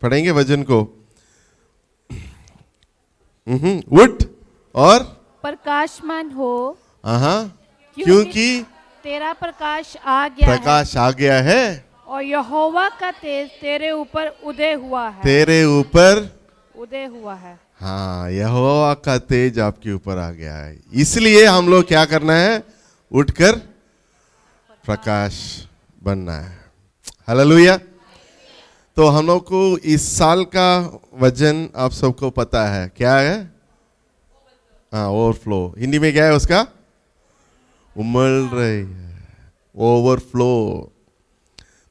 पढ़ेंगे वचन को। उठ और प्रकाशमान हो, क्योंकि तेरा प्रकाश आ गया प्रकाश आ गया है और यहोवा का तेज तेरे ऊपर उदय हुआ है। तेरे ऊपर उदय हुआ है। हाँ, यहोवा का तेज आपके ऊपर आ गया है। इसलिए हम लोग क्या करना है? उठकर प्रकाश बनना है। हालेलुया। तो हम लोग को इस साल का वचन आप सबको पता है, क्या है? हाँ, ओवरफ्लो। हिंदी में क्या है उसका? उमड़ रही है, ओवरफ्लो।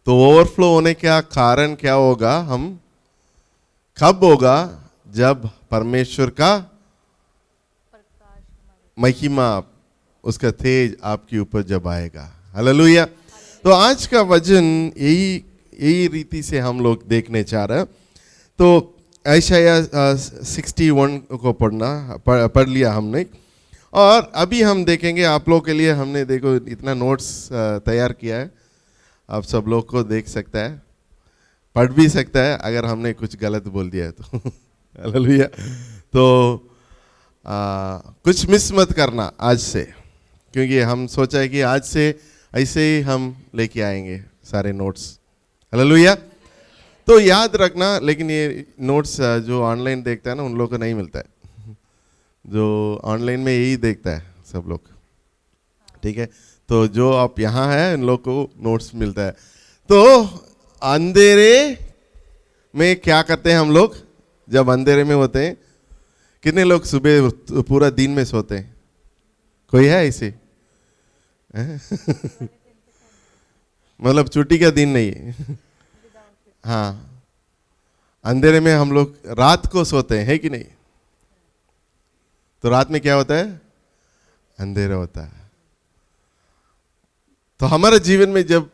तो ओवरफ्लो होने का कारण क्या होगा? हम कब होगा? जब परमेश्वर का महिमा, उसका तेज आपके ऊपर जब आएगा। हालेलुया। तो आज का वचन यही रीति से हम लोग देखने चाह रहे हैं। तो यशाया 61 को पढ़ लिया हमने, और अभी हम देखेंगे। आप लोग के लिए हमने देखो इतना नोट्स तैयार किया है, आप सब लोग को देख सकता है, पढ़ भी सकता है अगर हमने कुछ गलत बोल दिया है तो। हालेलुया। तो कुछ मिस मत करना आज से, क्योंकि हम सोचा है कि आज से ऐसे ही हम लेके आएंगे सारे नोट्स। हालेलुया। तो याद रखना, लेकिन ये नोट्स जो ऑनलाइन देखता है ना, उन लोगों को नहीं मिलता है। जो ऑनलाइन में यही देखता है सब लोग, ठीक है? तो जो आप यहाँ है, इन लोग को नोट्स मिलता है। तो अंधेरे में क्या करते हैं हम लोग? जब अंधेरे में होते हैं, कितने लोग सुबह पूरा दिन में सोते हैं? कोई है ऐसे? मतलब छुट्टी का दिन नहीं है। हाँ, अंधेरे में हम लोग रात को सोते हैं, है कि नहीं? तो रात में क्या होता है? अंधेरा होता है। तो हमारे जीवन में जब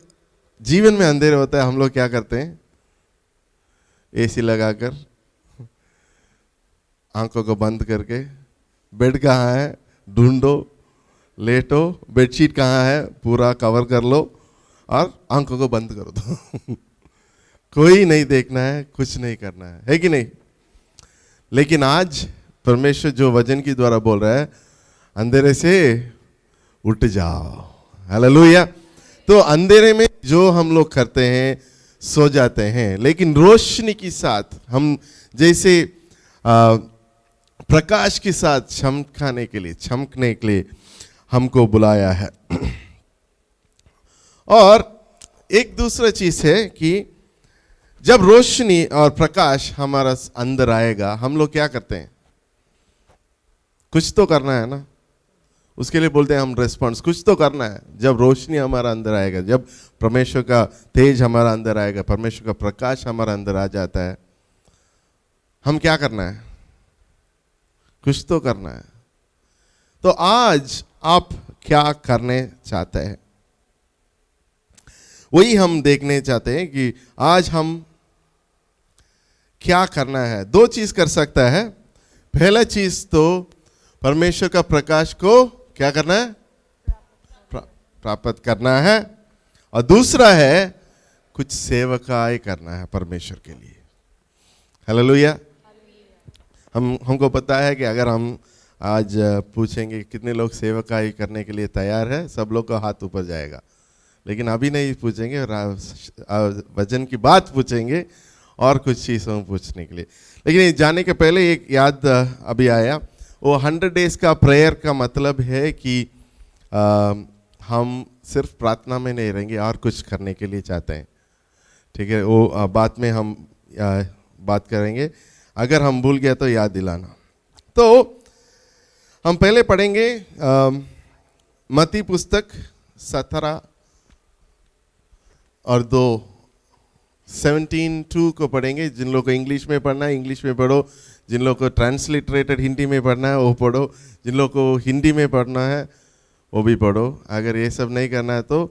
जीवन में अंधेरा होता है, हम लोग क्या करते हैं? एसी लगाकर, आंखों को बंद करके, बेड कहाँ है ढूंढो, लेटो, बेडशीट कहाँ है पूरा कवर कर लो और आंखों को बंद कर दो। कोई नहीं देखना है, कुछ नहीं करना है कि नहीं? लेकिन आज परमेश्वर जो वचन की द्वारा बोल रहा है, अंधेरे से उठ जाओ। हालेलुया। तो अंधेरे में जो हम लोग करते हैं, सो जाते हैं, लेकिन रोशनी के साथ हम जैसे प्रकाश के साथ चमकने के लिए हमको बुलाया है। और एक दूसरा चीज है कि जब रोशनी और प्रकाश हमारा अंदर आएगा, हम लोग क्या करते हैं? कुछ तो करना है ना, उसके लिए बोलते हैं हम रिस्पॉन्स। कुछ तो करना है। जब रोशनी हमारा अंदर आएगा, जब परमेश्वर का तेज हमारा अंदर आएगा, परमेश्वर का प्रकाश हमारा अंदर आ जाता है, हम क्या करना है? कुछ तो करना है। तो आज आप क्या करने चाहते हैं, वही हम देखने चाहते हैं कि आज हम क्या करना है। दो चीज कर सकता है। पहला चीज तो परमेश्वर का प्रकाश को क्या करना है? प्राप्त करना है। और दूसरा है कुछ सेवकाई करना है परमेश्वर के लिए। हालेलुया। हमको पता है कि अगर हम आज पूछेंगे कितने लोग सेवकाई करने के लिए तैयार है, सब लोग का हाथ ऊपर जाएगा। लेकिन अभी नहीं पूछेंगे, वचन की बात पूछेंगे और कुछ चीज़ों पूछने के लिए। लेकिन जाने के पहले एक याद अभी आया। वो 100 डेज का प्रेयर का मतलब है कि हम सिर्फ प्रार्थना में नहीं रहेंगे और कुछ करने के लिए चाहते हैं, ठीक है? वो बाद में हम बात करेंगे। अगर हम भूल गया तो याद दिलाना। तो हम पहले पढ़ेंगे मत्ती पुस्तक 17 और 17:2 को पढ़ेंगे। जिन लोगों को इंग्लिश में पढ़ना है इंग्लिश में पढ़ो, जिन लोगों को ट्रांसलिटरेटेड हिंदी में पढ़ना है वो पढ़ो, जिन लोगों को हिंदी में पढ़ना है वो भी पढ़ो। अगर ये सब नहीं करना है तो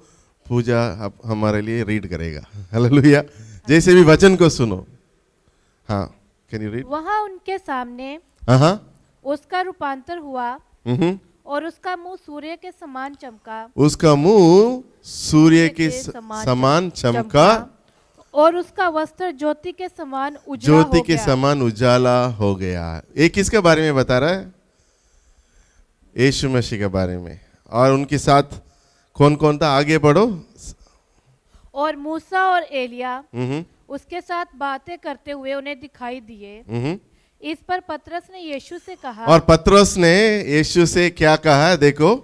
पूजा हमारे लिए रीड करेगा। हालेलुया। जैसे भी वचन को सुनो। हाँ, कैन यू रीड? वहाँ उनके सामने उसका रूपांतर हुआ और उसका मुंह सूर्य के समान चमका। उसका मुंह सूर्य के समान चमका और उसका वस्त्र ज्योति के समान उजला ज्योति हो के गया। समान उजाला हो गया। ये किसके बारे में बता रहा है? यीशु मसीह के बारे में। और उनके साथ कौन कौन था? आगे बढ़ो। और मूसा और एलिया हम्म उसके साथ बातें करते हुए उन्हें दिखाई दिए। हम्म। इस पर पतरस ने यीशु से कहा, और पतरस ने यीशु से क्या कहा? देखो,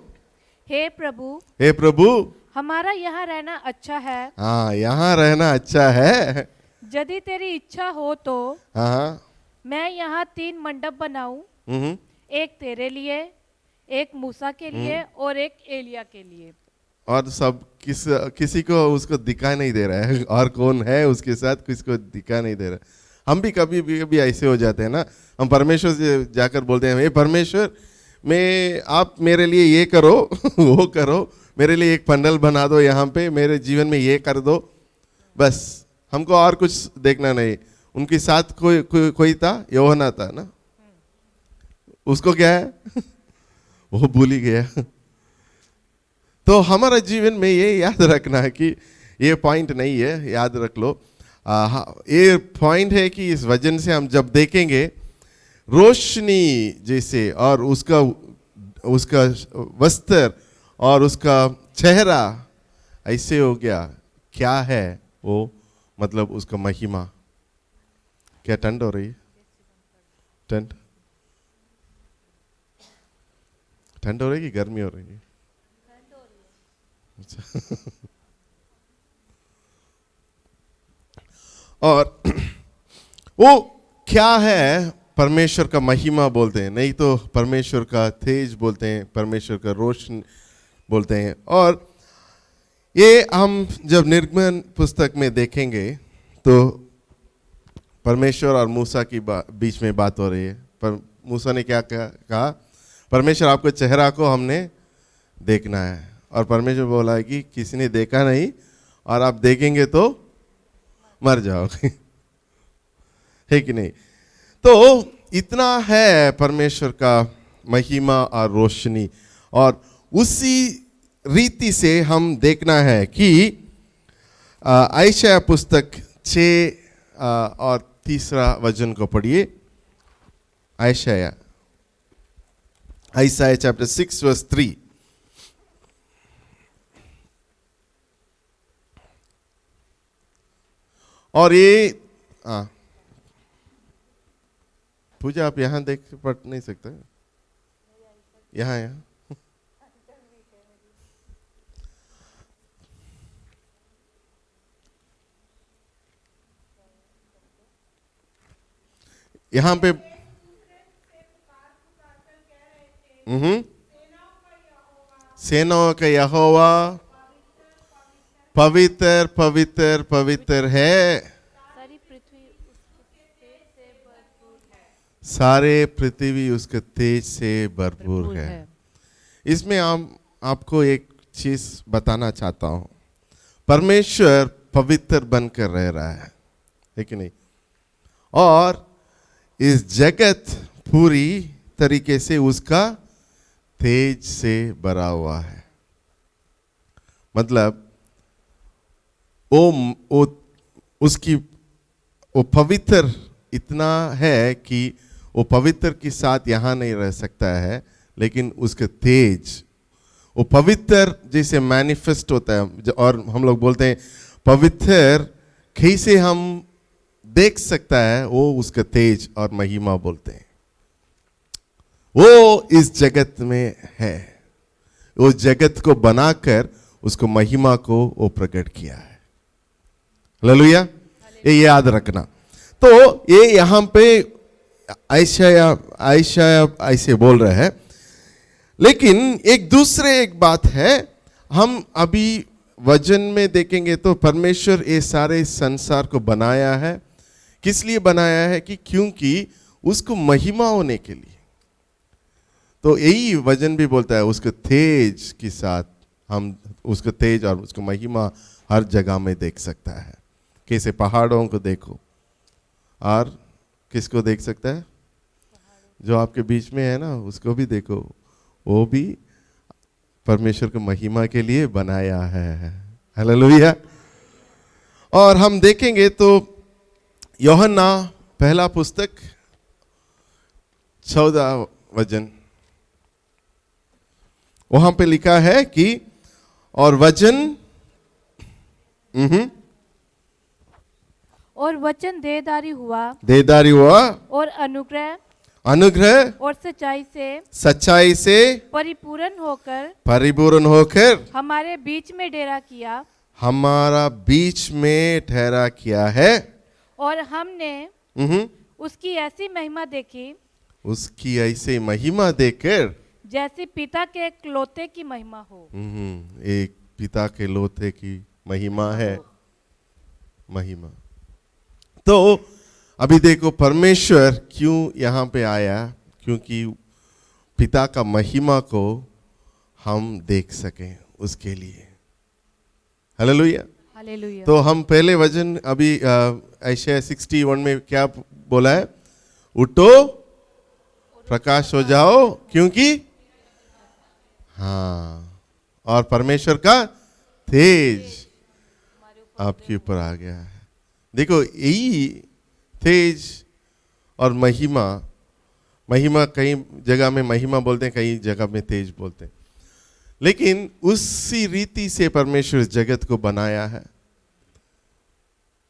हे प्रभु, हे प्रभु, हमारा यहाँ रहना अच्छा है। हाँ, यहाँ रहना अच्छा है। यदि तेरी इच्छा हो तो हाँ। मैं यहाँ 3 मंडप बनाऊं, हम्म। एक तेरे लिए, एक मूसा के लिए और एक एलिया के लिए। और सब किसी को उसको दिखा नहीं दे रहा है, और कौन है उसके साथ किसको दिखा नहीं दे रहा है। हम भी कभी ऐसे हो जाते हैं ना, हम परमेश्वर से जाकर बोलते हैं, हे परमेश्वर, आप मेरे लिए ये करो वो करो, मेरे लिए एक पंडल बना दो यहाँ पे, मेरे जीवन में ये कर दो, बस हमको और कुछ देखना नहीं। उनके साथ कोई था, यूहन्ना था ना, उसको क्या है वो भूल ही गया। तो हमारा जीवन में ये याद रखना है कि ये पॉइंट नहीं है, याद रख लो। ये पॉइंट है कि इस वजन से हम जब देखेंगे रोशनी जैसे, और उसका वस्त्र और उसका चेहरा ऐसे हो गया, क्या है वो? मतलब उसका महिमा। क्या ठंड हो रही है? ठंड हो रही है कि गर्मी हो रही है? अच्छा। और वो क्या है? परमेश्वर का महिमा बोलते हैं, नहीं तो परमेश्वर का तेज बोलते हैं, परमेश्वर का रोशन बोलते हैं। और ये हम जब निर्गमन पुस्तक में देखेंगे तो परमेश्वर और मूसा की बीच में बात हो रही है। पर मूसा ने क्या कहा? परमेश्वर, आपके चेहरा को हमने देखना है। और परमेश्वर बोला है कि किसी ने देखा नहीं, और आप देखेंगे तो मर जाओगे। है कि नहीं? तो इतना है परमेश्वर का महिमा और रोशनी। और उसी रीति से हम देखना है कि यशायाह पुस्तक 6 और 3 वचन को पढ़िए। यशायाह चैप्टर 6 वर्स 3। और ये पूजा आप यहाँ देख पढ़ नहीं सकते? यहाँ यहाँ पे सेनाओं का यहोवा पवित्र पवित्र पवित्र है, सारी पृथ्वी उसके तेज से भरपूर है। सारे पृथ्वी उसके तेज से भरपूर है। इसमें आपको एक चीज बताना चाहता हूं, परमेश्वर पवित्र बनकर रह रहा है कि नहीं? और इस जगत पूरी तरीके से उसका तेज से भरा हुआ है। मतलब वो पवित्र इतना है कि वो पवित्र के साथ यहाँ नहीं रह सकता है, लेकिन उसका तेज, वो पवित्र जैसे मैनिफेस्ट होता है। और हम लोग बोलते हैं पवित्र कैसे हम देख सकता है, वो उसका तेज और महिमा बोलते हैं। वो इस जगत में है, वो जगत को बनाकर उसको महिमा को वो प्रकट किया है। हालेलुया, ये याद रखना। तो ये यहाँ पे यशायाह ऐसे बोल रहे हैं। लेकिन एक बात है, हम अभी वचन में देखेंगे तो परमेश्वर ये सारे संसार को बनाया है। किस लिए बनाया है? कि क्योंकि उसको महिमा होने के लिए। तो यही वचन भी बोलता है, उसके तेज के साथ हम उसका तेज और उसको महिमा हर जगह में देख सकता है। कैसे? पहाड़ों को देखो, और किसको देख सकता है? जो आपके बीच में है ना, उसको भी देखो, वो भी परमेश्वर को महिमा के लिए बनाया है। हालेलुया। और हम देखेंगे तो यूहन्ना पहला पुस्तक 14 वचन, वहां पे लिखा है कि और वचन और वचन देहधारी हुआ और अनुग्रह और सच्चाई से परिपूर्ण होकर हमारे बीच में ठहरा किया है। और हमने उसकी ऐसी महिमा देखकर जैसे पिता के एकलौते की महिमा हो। एक पिता के लोते की महिमा है, महिमा। तो अभी देखो परमेश्वर क्यों यहाँ पे आया, क्योंकि पिता का महिमा को हम देख सकें उसके लिए। Hallelujah, hallelujah. तो हम पहले वचन अभी यशायाह 61 में क्या बोला है? उठो प्रकाश हो जाओ, क्योंकि हाँ, और परमेश्वर का तेज आपके ऊपर आ गया है। देखो यही तेज और महिमा, कई जगह में महिमा बोलते हैं, कई जगह में तेज बोलते हैं, लेकिन उसी रीति से परमेश्वर इस जगत को बनाया है,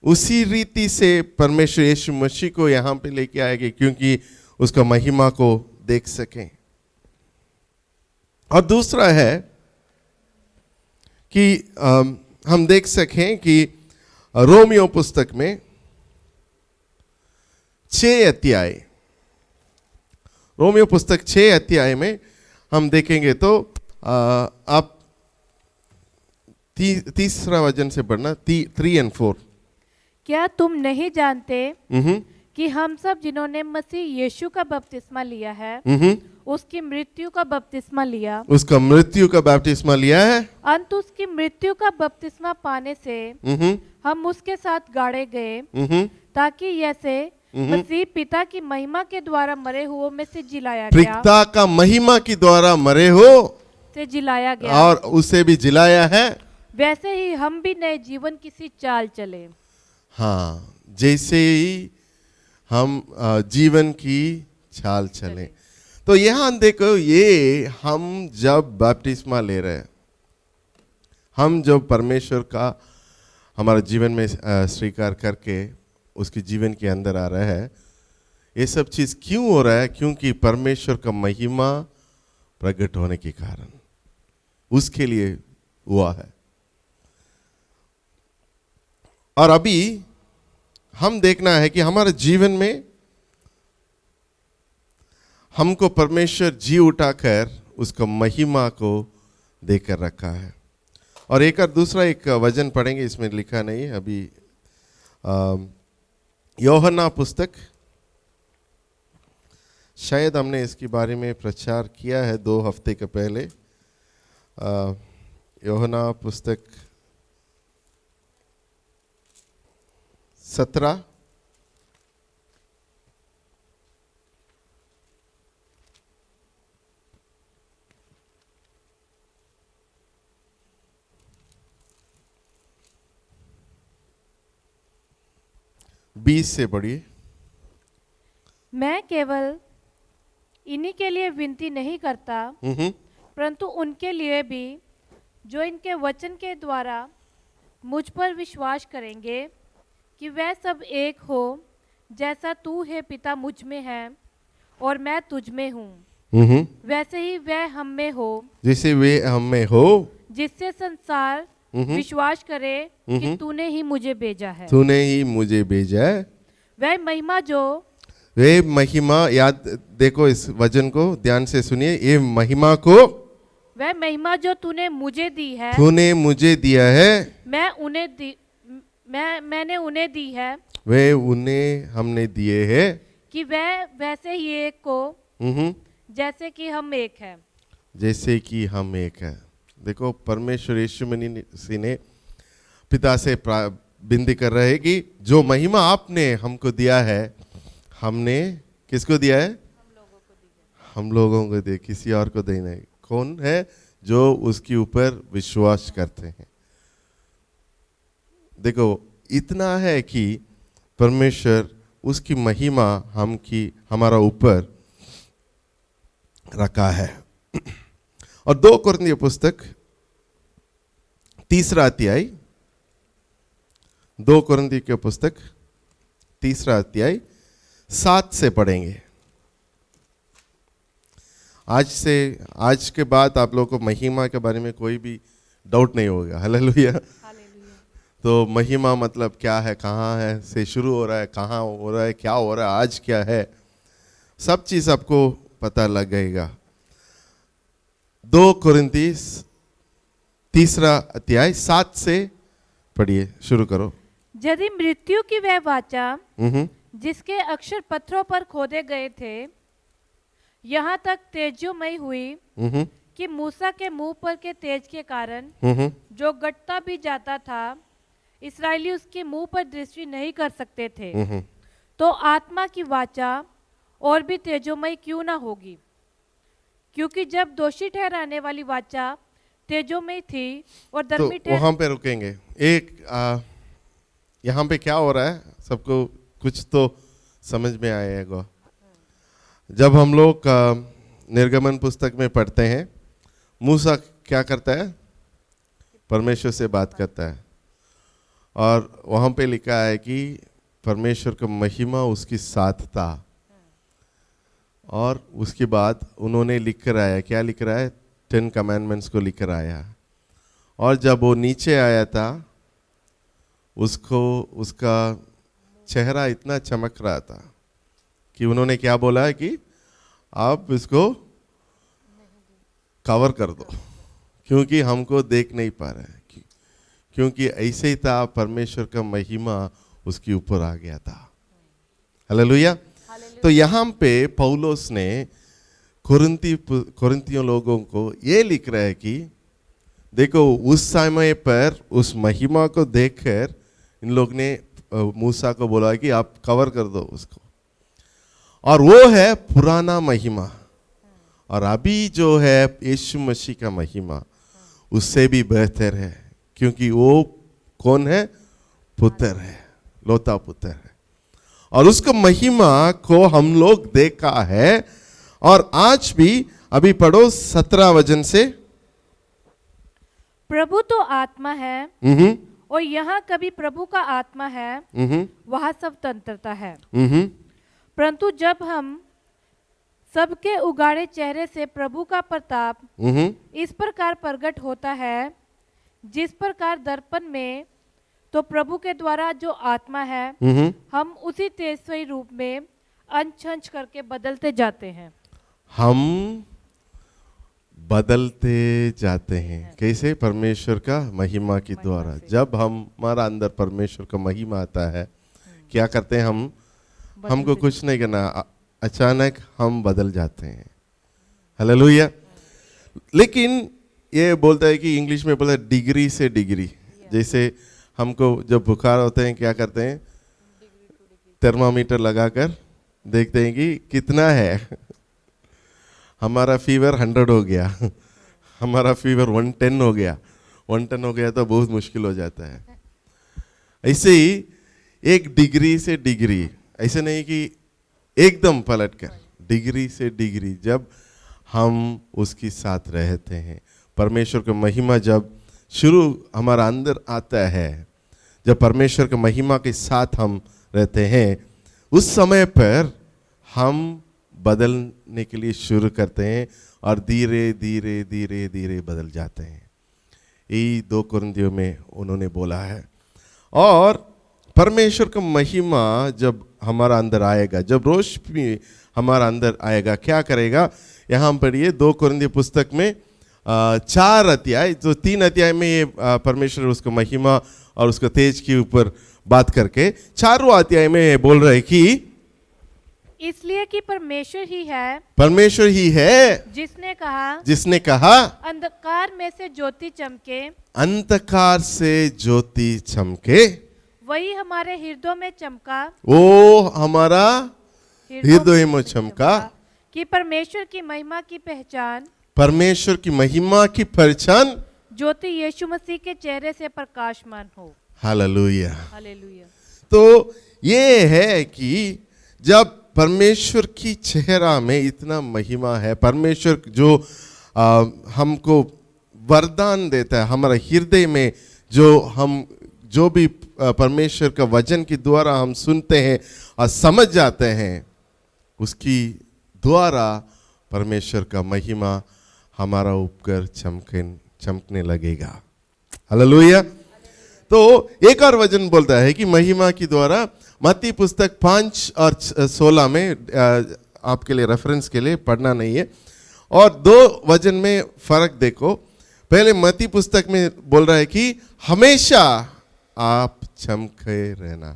उसी रीति से परमेश्वर यीशु मसीह को यहाँ पे लेके आएंगे, क्योंकि उसका महिमा को देख सकें। और दूसरा है कि हम देख सकें कि रोमियो पुस्तक में 6 अध्याय, रोमियो पुस्तक 6 अध्याय में हम देखेंगे तो आप तीसरा वचन से पढ़ना, 3 और 4। क्या तुम नहीं जानते कि हम सब जिन्होंने मसीह यीशु का बपतिस्मा लिया है उसकी मृत्यु का बपतिस्मा लिया, उसका मृत्यु का बपतिस्मा लिया है, अंत उसकी मृत्यु का बपतिस्मा पाने से हम उसके साथ गाड़े गए, ताकि जैसे मसीह पिता की महिमा के द्वारा मरे हुओं में से जिलाया गया, पिता का महिमा के द्वारा मरे हो से जिलाया गया और उसे भी जिलाया है, वैसे ही हम भी नए जीवन किसी चाल चले। हाँ, जैसे ही हम जीवन की चाल चले। तो यहाँ देखो, ये हम जब बपतिस्मा ले रहे हैं, हम जब परमेश्वर का हमारे जीवन में स्वीकार करके उसके जीवन के अंदर आ रहा है, ये सब चीज़ क्यों हो रहा है? क्योंकि परमेश्वर का महिमा प्रकट होने के कारण, उसके लिए हुआ है। और अभी हम देखना है कि हमारे जीवन में हमको परमेश्वर जी उठाकर उसका महिमा को देकर रखा है। और एक और दूसरा एक वचन पढ़ेंगे, इसमें लिखा नहीं है अभी, यूहन्ना पुस्तक, शायद हमने इसके बारे में प्रचार किया है 2 हफ्ते के पहले। यूहन्ना पुस्तक 17 20 से पढ़िए। मैं केवल इन्हीं के लिए विनती नहीं करता, परंतु उनके लिए भी जो इनके वचन के द्वारा मुझ पर विश्वास करेंगे, कि वह सब एक हो, जैसा तू है पिता मुझ में है और मैं तुझ में हूँ, वैसे ही वह हम में हो, जैसे वे हम में हो, जिससे संसार विश्वास करे कि तूने ही मुझे भेजा है। तूने ही मुझे भेजा है। वह महिमा, याद देखो इस वचन को ध्यान से सुनिए, ये महिमा को, वह महिमा जो तूने मुझे दी है, तूने मुझे दिया है, मैंने उन्हें दी है, वे उन्हें हमने दिए हैं, कि वह वैसे ही एक को, जैसे कि हम एक हैं। जैसे कि हम एक है। देखो परमेश्वर यीशु मसीह ने पिता से विनती कर रहे हैं कि जो महिमा आपने हमको दिया है, हमने किसको दिया है? हम लोगों को दे, किसी और को देना है। कौन है? जो उसके ऊपर विश्वास करते हैं। देखो इतना है कि परमेश्वर उसकी महिमा हमारा ऊपर रखा है। और 2 कुरिन्थियों पुस्तक 3 अध्याय, 2 कुरिन्थियों की पुस्तक 3 अध्याय 7 से पढ़ेंगे। आज के बाद आप लोगों को महिमा के बारे में कोई भी डाउट नहीं होगा। हालेलुया। तो महिमा मतलब क्या है, कहाँ है से शुरू हो रहा है, कहाँ हो रहा है, क्या हो रहा है, आज क्या है, सब चीज आपको पता लगेगा। 2 कुरिन्थी 3 अध्याय 7 से पढ़िए, शुरू करो। यदि मृत्यु की वह वाचा जिसके अक्षर पत्थरों पर खोदे गए थे यहाँ तक तेजोमयी हुई कि मूसा के मुंह पर के तेज के कारण जो गटता भी जाता था इस्राएली उसके मुंह पर दृष्टि नहीं कर सकते थे, तो आत्मा की वाचा और भी तेजोमयी क्यों ना होगी। क्योंकि जब दोषी ठहराने वाली वाचा तेजोमयी थी और तो धर्मी वहां पे रुकेंगे। यहाँ पे क्या हो रहा है, सबको कुछ तो समझ में आएगा। जब हम लोग निर्गमन पुस्तक में पढ़ते हैं, मूसा क्या करता है, परमेश्वर से बात करता है, और वहाँ पे लिखा है कि परमेश्वर का महिमा उसके साथ था। और उसके बाद उन्होंने लिख कर आया, क्या लिख रहा है, 10 कमांडमेंट्स को लिख कर आया। और जब वो नीचे आया था, उसका चेहरा इतना चमक रहा था कि उन्होंने क्या बोला है कि आप इसको कवर कर दो, क्योंकि हमको देख नहीं पा रहे हैं। क्योंकि ऐसे ही था, परमेश्वर का महिमा उसके ऊपर आ गया था। हालेलुया। तो यहाँ पे पौलुस ने कुरिन्थियों लोगों को ये लिख रहा है कि देखो, उस समय पर उस महिमा को देखकर इन लोग ने मूसा को बोला कि आप कवर कर दो उसको, और वो है पुराना महिमा। और अभी जो है यीशु मसीह का महिमा उससे भी बेहतर है, क्योंकि वो कौन है, पुत्र है, लौता पुत्र है। और उसका महिमा को हम लोग देखा है। और आज भी, अभी पढ़ो 17 वचन से। प्रभु तो आत्मा है और यहाँ कभी प्रभु का आत्मा है वहाँ सब तंत्रता है। परंतु जब हम सबके उगाड़े चेहरे से प्रभु का प्रताप इस प्रकार प्रकट होता है, जिस प्रकार दर्पण में, तो प्रभु के द्वारा जो आत्मा है हम उसी तेजस्वी रूप में अंश अंश करके बदलते जाते हैं। हम बदलते जाते हैं कैसे, परमेश्वर का महिमा के द्वारा। जब हमारा अंदर परमेश्वर का महिमा आता है, क्या करते हैं हम, हमको कुछ नहीं करना, अचानक हम बदल जाते हैं। हालेलुया। लेकिन ये बोलता है कि इंग्लिश में बोलता है डिग्री से डिग्री। जैसे हमको जब बुखार होते हैं, क्या करते हैं, थर्मामीटर लगाकर देखते हैं कि कितना है। हमारा फीवर 100 हो गया, हमारा फीवर 110 हो गया, 110 हो गया तो बहुत मुश्किल हो जाता है। ऐसे ही एक डिग्री से डिग्री, ऐसे नहीं कि एकदम पलट कर, डिग्री से डिग्री जब हम उसके साथ रहते हैं, परमेश्वर का महिमा जब शुरू हमारा अंदर आता है, जब परमेश्वर के महिमा के साथ हम रहते हैं, उस समय पर हम बदलने के लिए शुरू करते हैं और धीरे धीरे धीरे धीरे बदल जाते हैं। यही 2 कुरिन्थियों में उन्होंने बोला है। और परमेश्वर का महिमा जब हमारा अंदर आएगा, जब रोशनी हमारा अंदर आएगा, क्या करेगा, यहाँ पढ़िए 2 कुरिन्थियों पुस्तक में 4 अध्याय, जो 3 अध्याय में ये परमेश्वर उसको महिमा और उसको तेज के ऊपर बात करके 4वां अध्याय में बोल रहे कि इसलिए कि परमेश्वर ही है जिसने कहा अंधकार में से ज्योति चमके, अंधकार से ज्योति चमके, वही हमारे हृदयों में चमका, वो हमारा हृदय में चमका, कि परमेश्वर की महिमा की पहचान, परमेश्वर की महिमा की पहचान ज्योति यीशु मसीह के चेहरे से प्रकाशमान हो। हालेलुया। हालेलुया। तो ये है कि जब परमेश्वर की चेहरा में इतना महिमा है, परमेश्वर जो हमको वरदान देता है, हमारा हृदय में जो भी परमेश्वर का वचन के द्वारा हम सुनते हैं और समझ जाते हैं, उसकी द्वारा परमेश्वर का महिमा हमारा ऊपर चमकने लगेगा। हालेलुया। तो एक और वचन बोलता है कि महिमा के द्वारा, मत्ती पुस्तक 5 और 16 में, आपके लिए रेफरेंस के लिए पढ़ना नहीं है, और 2 वचन में फर्क देखो। पहले मत्ती पुस्तक में बोल रहा है कि हमेशा आप चमके रहना,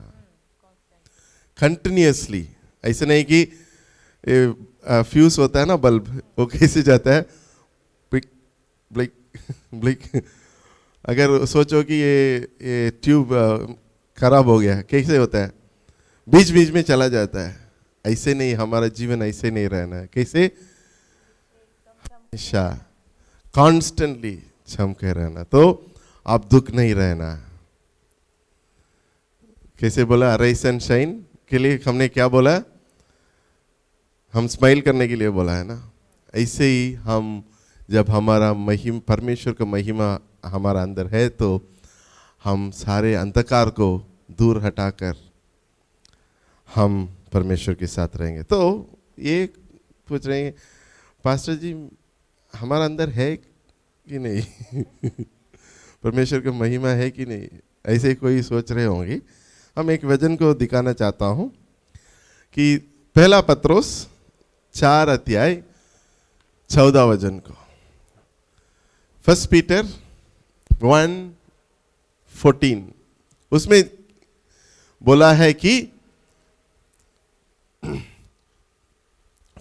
कंटिन्यूअसली। ऐसे नहीं कि फ्यूज होता है ना बल्ब, वो कैसे जाता है, ब्लिक ब्लिक ब्लिक। अगर सोचो कि ये ट्यूब खराब हो गया, कैसे होता है, बीच बीच में चला जाता है। ऐसे नहीं, हमारा जीवन ऐसे नहीं रहना है। कैसे? हमेशा कॉन्स्टेंटली चमके रहना, तो आप दुख नहीं रहना। कैसे बोला? राइस एंड शाइन के लिए हमने क्या बोला? हम स्माइल करने के लिए बोला है ना। ऐसे ही हम, जब हमारा परमेश्वर का महिमा हमारा अंदर है, तो हम सारे अंधकार को दूर हटाकर हम परमेश्वर के साथ रहेंगे। तो ये पूछ रहे हैं, पास्टर जी हमारा अंदर है कि नहीं? परमेश्वर का महिमा है कि नहीं? ऐसे कोई सोच रहे होंगे। हम एक वचन को दिखाना चाहता हूं कि पहला पत्रोस 4 अध्याय 14 वचन को, 1 पीटर 1:14, उसमें बोला है कि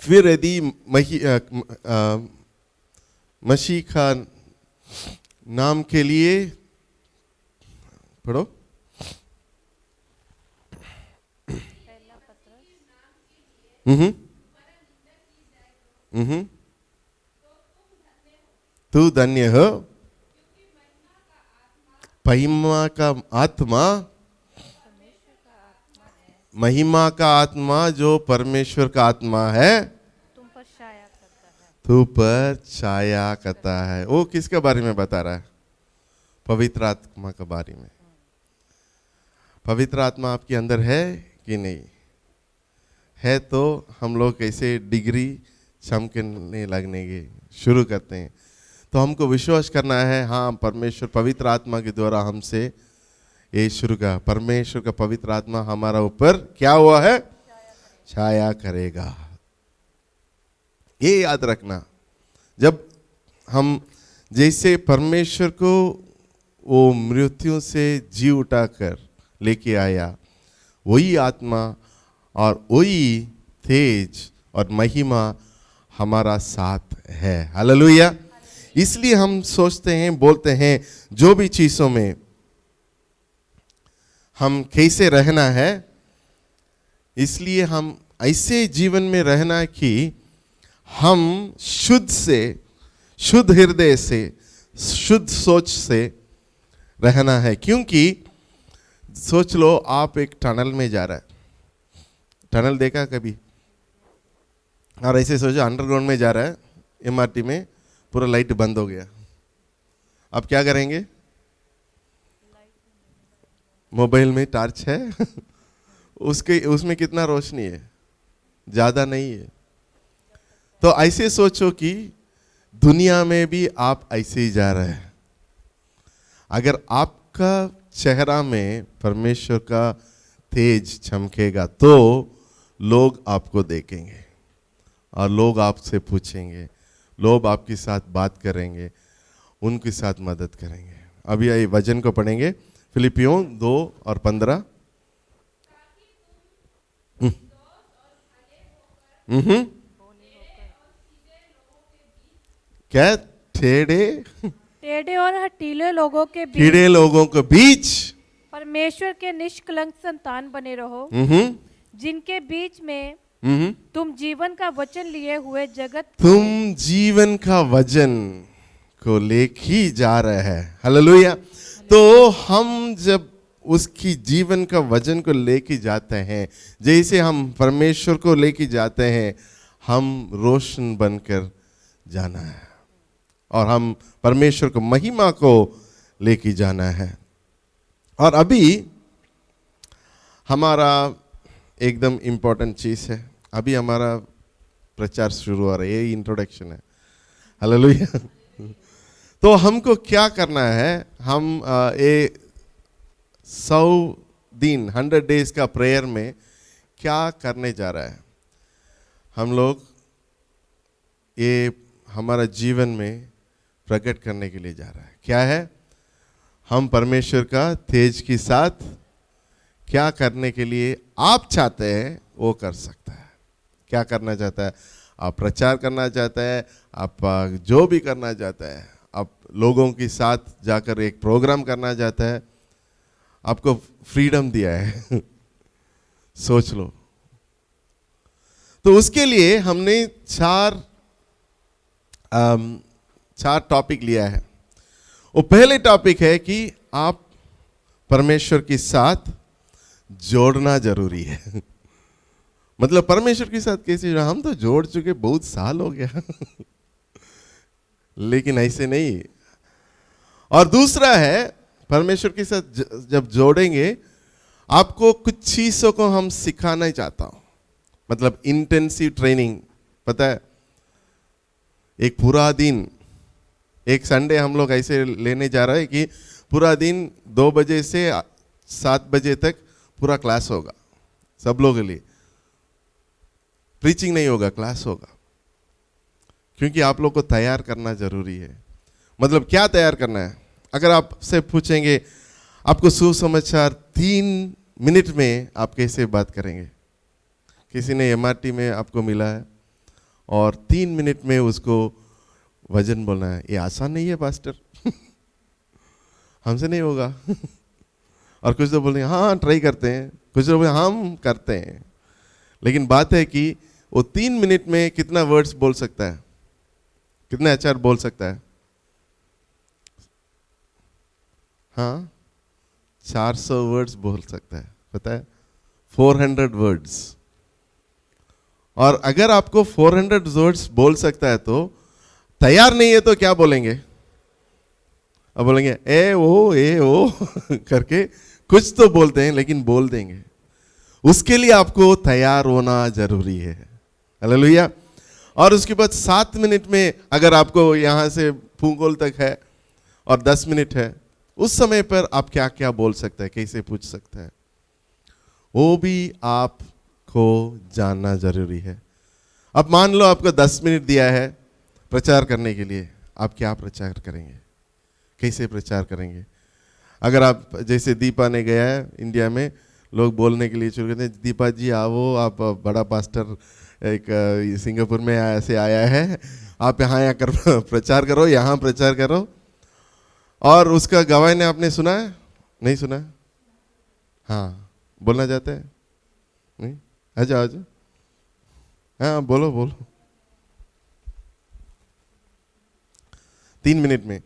फिर यदि मसीह का नाम के लिए, पढ़ो, तू धन्य हो, महिमा का आत्मा जो परमेश्वर का आत्मा है, तुम पर छाया करता है। तू पर छाया करता है। वो किसके बारे में बता रहा है? पवित्र आत्मा के बारे में। पवित्र आत्मा आपके अंदर है कि नहीं है? तो हम लोग कैसे डिग्री चमकने लगने के शुरू करते हैं। तो हमको विश्वास करना है, हाँ परमेश्वर पवित्र आत्मा के द्वारा हमसे ये शुरू का, परमेश्वर का पवित्र आत्मा हमारा ऊपर क्या हुआ है? छाया करेगा। ये याद रखना, जब हम जैसे परमेश्वर को वो मृत्यु से जी उठाकर लेके आया, वही आत्मा और वही तेज और महिमा हमारा साथ है। हालेलुया। इसलिए हम सोचते हैं, बोलते हैं, जो भी चीजों में हम कैसे रहना है, इसलिए हम ऐसे जीवन में रहना कि हम शुद्ध हृदय से, शुद्ध सोच से रहना है। क्योंकि सोच लो, आप एक टनल में जा रहा है, टनल देखा कभी? और ऐसे सोचो अंडरग्राउंड में जा रहा है, एमआरटी में पूरा लाइट बंद हो गया, अब क्या करेंगे? मोबाइल में टॉर्च है उसमें कितना रोशनी है? ज्यादा नहीं है। तो ऐसे सोचो कि दुनिया में भी आप ऐसे ही जा रहे हैं। अगर आपका चेहरा में परमेश्वर का तेज चमकेगा, तो लोग आपको देखेंगे और लोग आपसे पूछेंगे, लोग आपके साथ बात करेंगे, उनके साथ मदद करेंगे। अभी ये वचन को पढ़ेंगे, फिलिपियों 2:15। क्या? टेढ़े और हठीले लोगों के बीच, टेढ़े लोगों के बीच परमेश्वर के निष्कलंक संतान बने रहो, जिनके बीच में तुम जीवन का वचन लिए हुए तुम जीवन का वचन को लेके ही जा रहे हैं। हालेलुया। तो हम जब उसकी जीवन का वजन को लेके जाते हैं, जैसे हम परमेश्वर को लेके जाते हैं, हम रोशन बनकर जाना है और हम परमेश्वर को महिमा को लेके जाना है। और अभी हमारा एकदम इम्पोर्टेंट चीज़ है, अभी हमारा प्रचार शुरू हो रहा है, ये इंट्रोडक्शन है। हालेलुया। तो हमको क्या करना है, हम ये 100 दिन 100 डेज का प्रेयर में क्या करने जा रहा है, हम लोग ये हमारा जीवन में प्रकट करने के लिए जा रहा है। क्या है, हम परमेश्वर का तेज के साथ क्या करने के लिए आप चाहते हैं वो कर सकता है। क्या करना चाहता है, आप प्रचार करना चाहता है, आप जो भी करना चाहता है, आप लोगों के साथ जाकर एक प्रोग्राम करना चाहता है, आपको फ्रीडम दिया है। सोच लो। तो उसके लिए हमने चार टॉपिक लिया है। वो पहले टॉपिक है कि आप परमेश्वर के साथ जोड़ना जरूरी है। मतलब परमेश्वर के साथ कैसे जोड़ना, हम तो जोड़ चुके, बहुत साल हो गया। लेकिन ऐसे नहीं। और दूसरा है, परमेश्वर के साथ जब जोड़ेंगे, आपको कुछ चीजों को हम सिखाना चाहता हूं, मतलब इंटेंसिव ट्रेनिंग। पता है, एक पूरा दिन, एक संडे हम लोग ऐसे लेने जा रहे हैं कि पूरा दिन 2 बजे से 7 बजे तक पूरा क्लास होगा सब लोगों के लिए। प्रीचिंग नहीं होगा, क्लास होगा, क्योंकि आप लोग को तैयार करना जरूरी है। मतलब क्या तैयार करना है, अगर आपसे पूछेंगे आपको सुसमाचार 3 मिनट में आप कैसे बात करेंगे, किसी ने MRT में आपको मिला है और 3 मिनट में उसको वजन बोलना है, ये आसान नहीं है पास्टर। हमसे नहीं होगा। और कुछ तो बोलेंगे हाँ ट्राई करते हैं, कुछ लोग हम करते हैं। लेकिन बात है कि वो 3 मिनट में कितना वर्ड्स बोल सकता है, कितने अचार बोल सकता है। हाँ, 400 वर्ड्स बोल सकता है, पता है, 400 वर्ड्स। और अगर आपको 400 वर्ड्स बोल सकता है तो तैयार नहीं है तो क्या बोलेंगे, अब बोलेंगे ए ओ करके कुछ तो बोलते हैं, लेकिन बोल देंगे। उसके लिए आपको तैयार होना जरूरी है। हालेलुया। और उसके बाद 7 मिनट में अगर आपको यहाँ से पूंगोल तक है और 10 मिनट है, उस समय पर आप क्या क्या बोल सकते हैं, कैसे पूछ सकते हैं, वो भी आपको जानना जरूरी है। अब मान लो आपको 10 मिनट दिया है प्रचार करने के लिए, आप क्या प्रचार करेंगे, कैसे प्रचार करेंगे। अगर आप, जैसे दीपा ने गया है इंडिया में, लोग बोलने के लिए शुरू करते हैं, दीपा जी आओ, आप बड़ा पास्टर एक सिंगापुर में ऐसे आया है, आप यहाँ आकर प्रचार करो, यहाँ प्रचार करो। और उसका गवाही ने आपने सुना है, नहीं सुना है? हाँ, बोलना चाहते हैं? नहीं, आ जाओ। हाँ बोलो 3 मिनट में।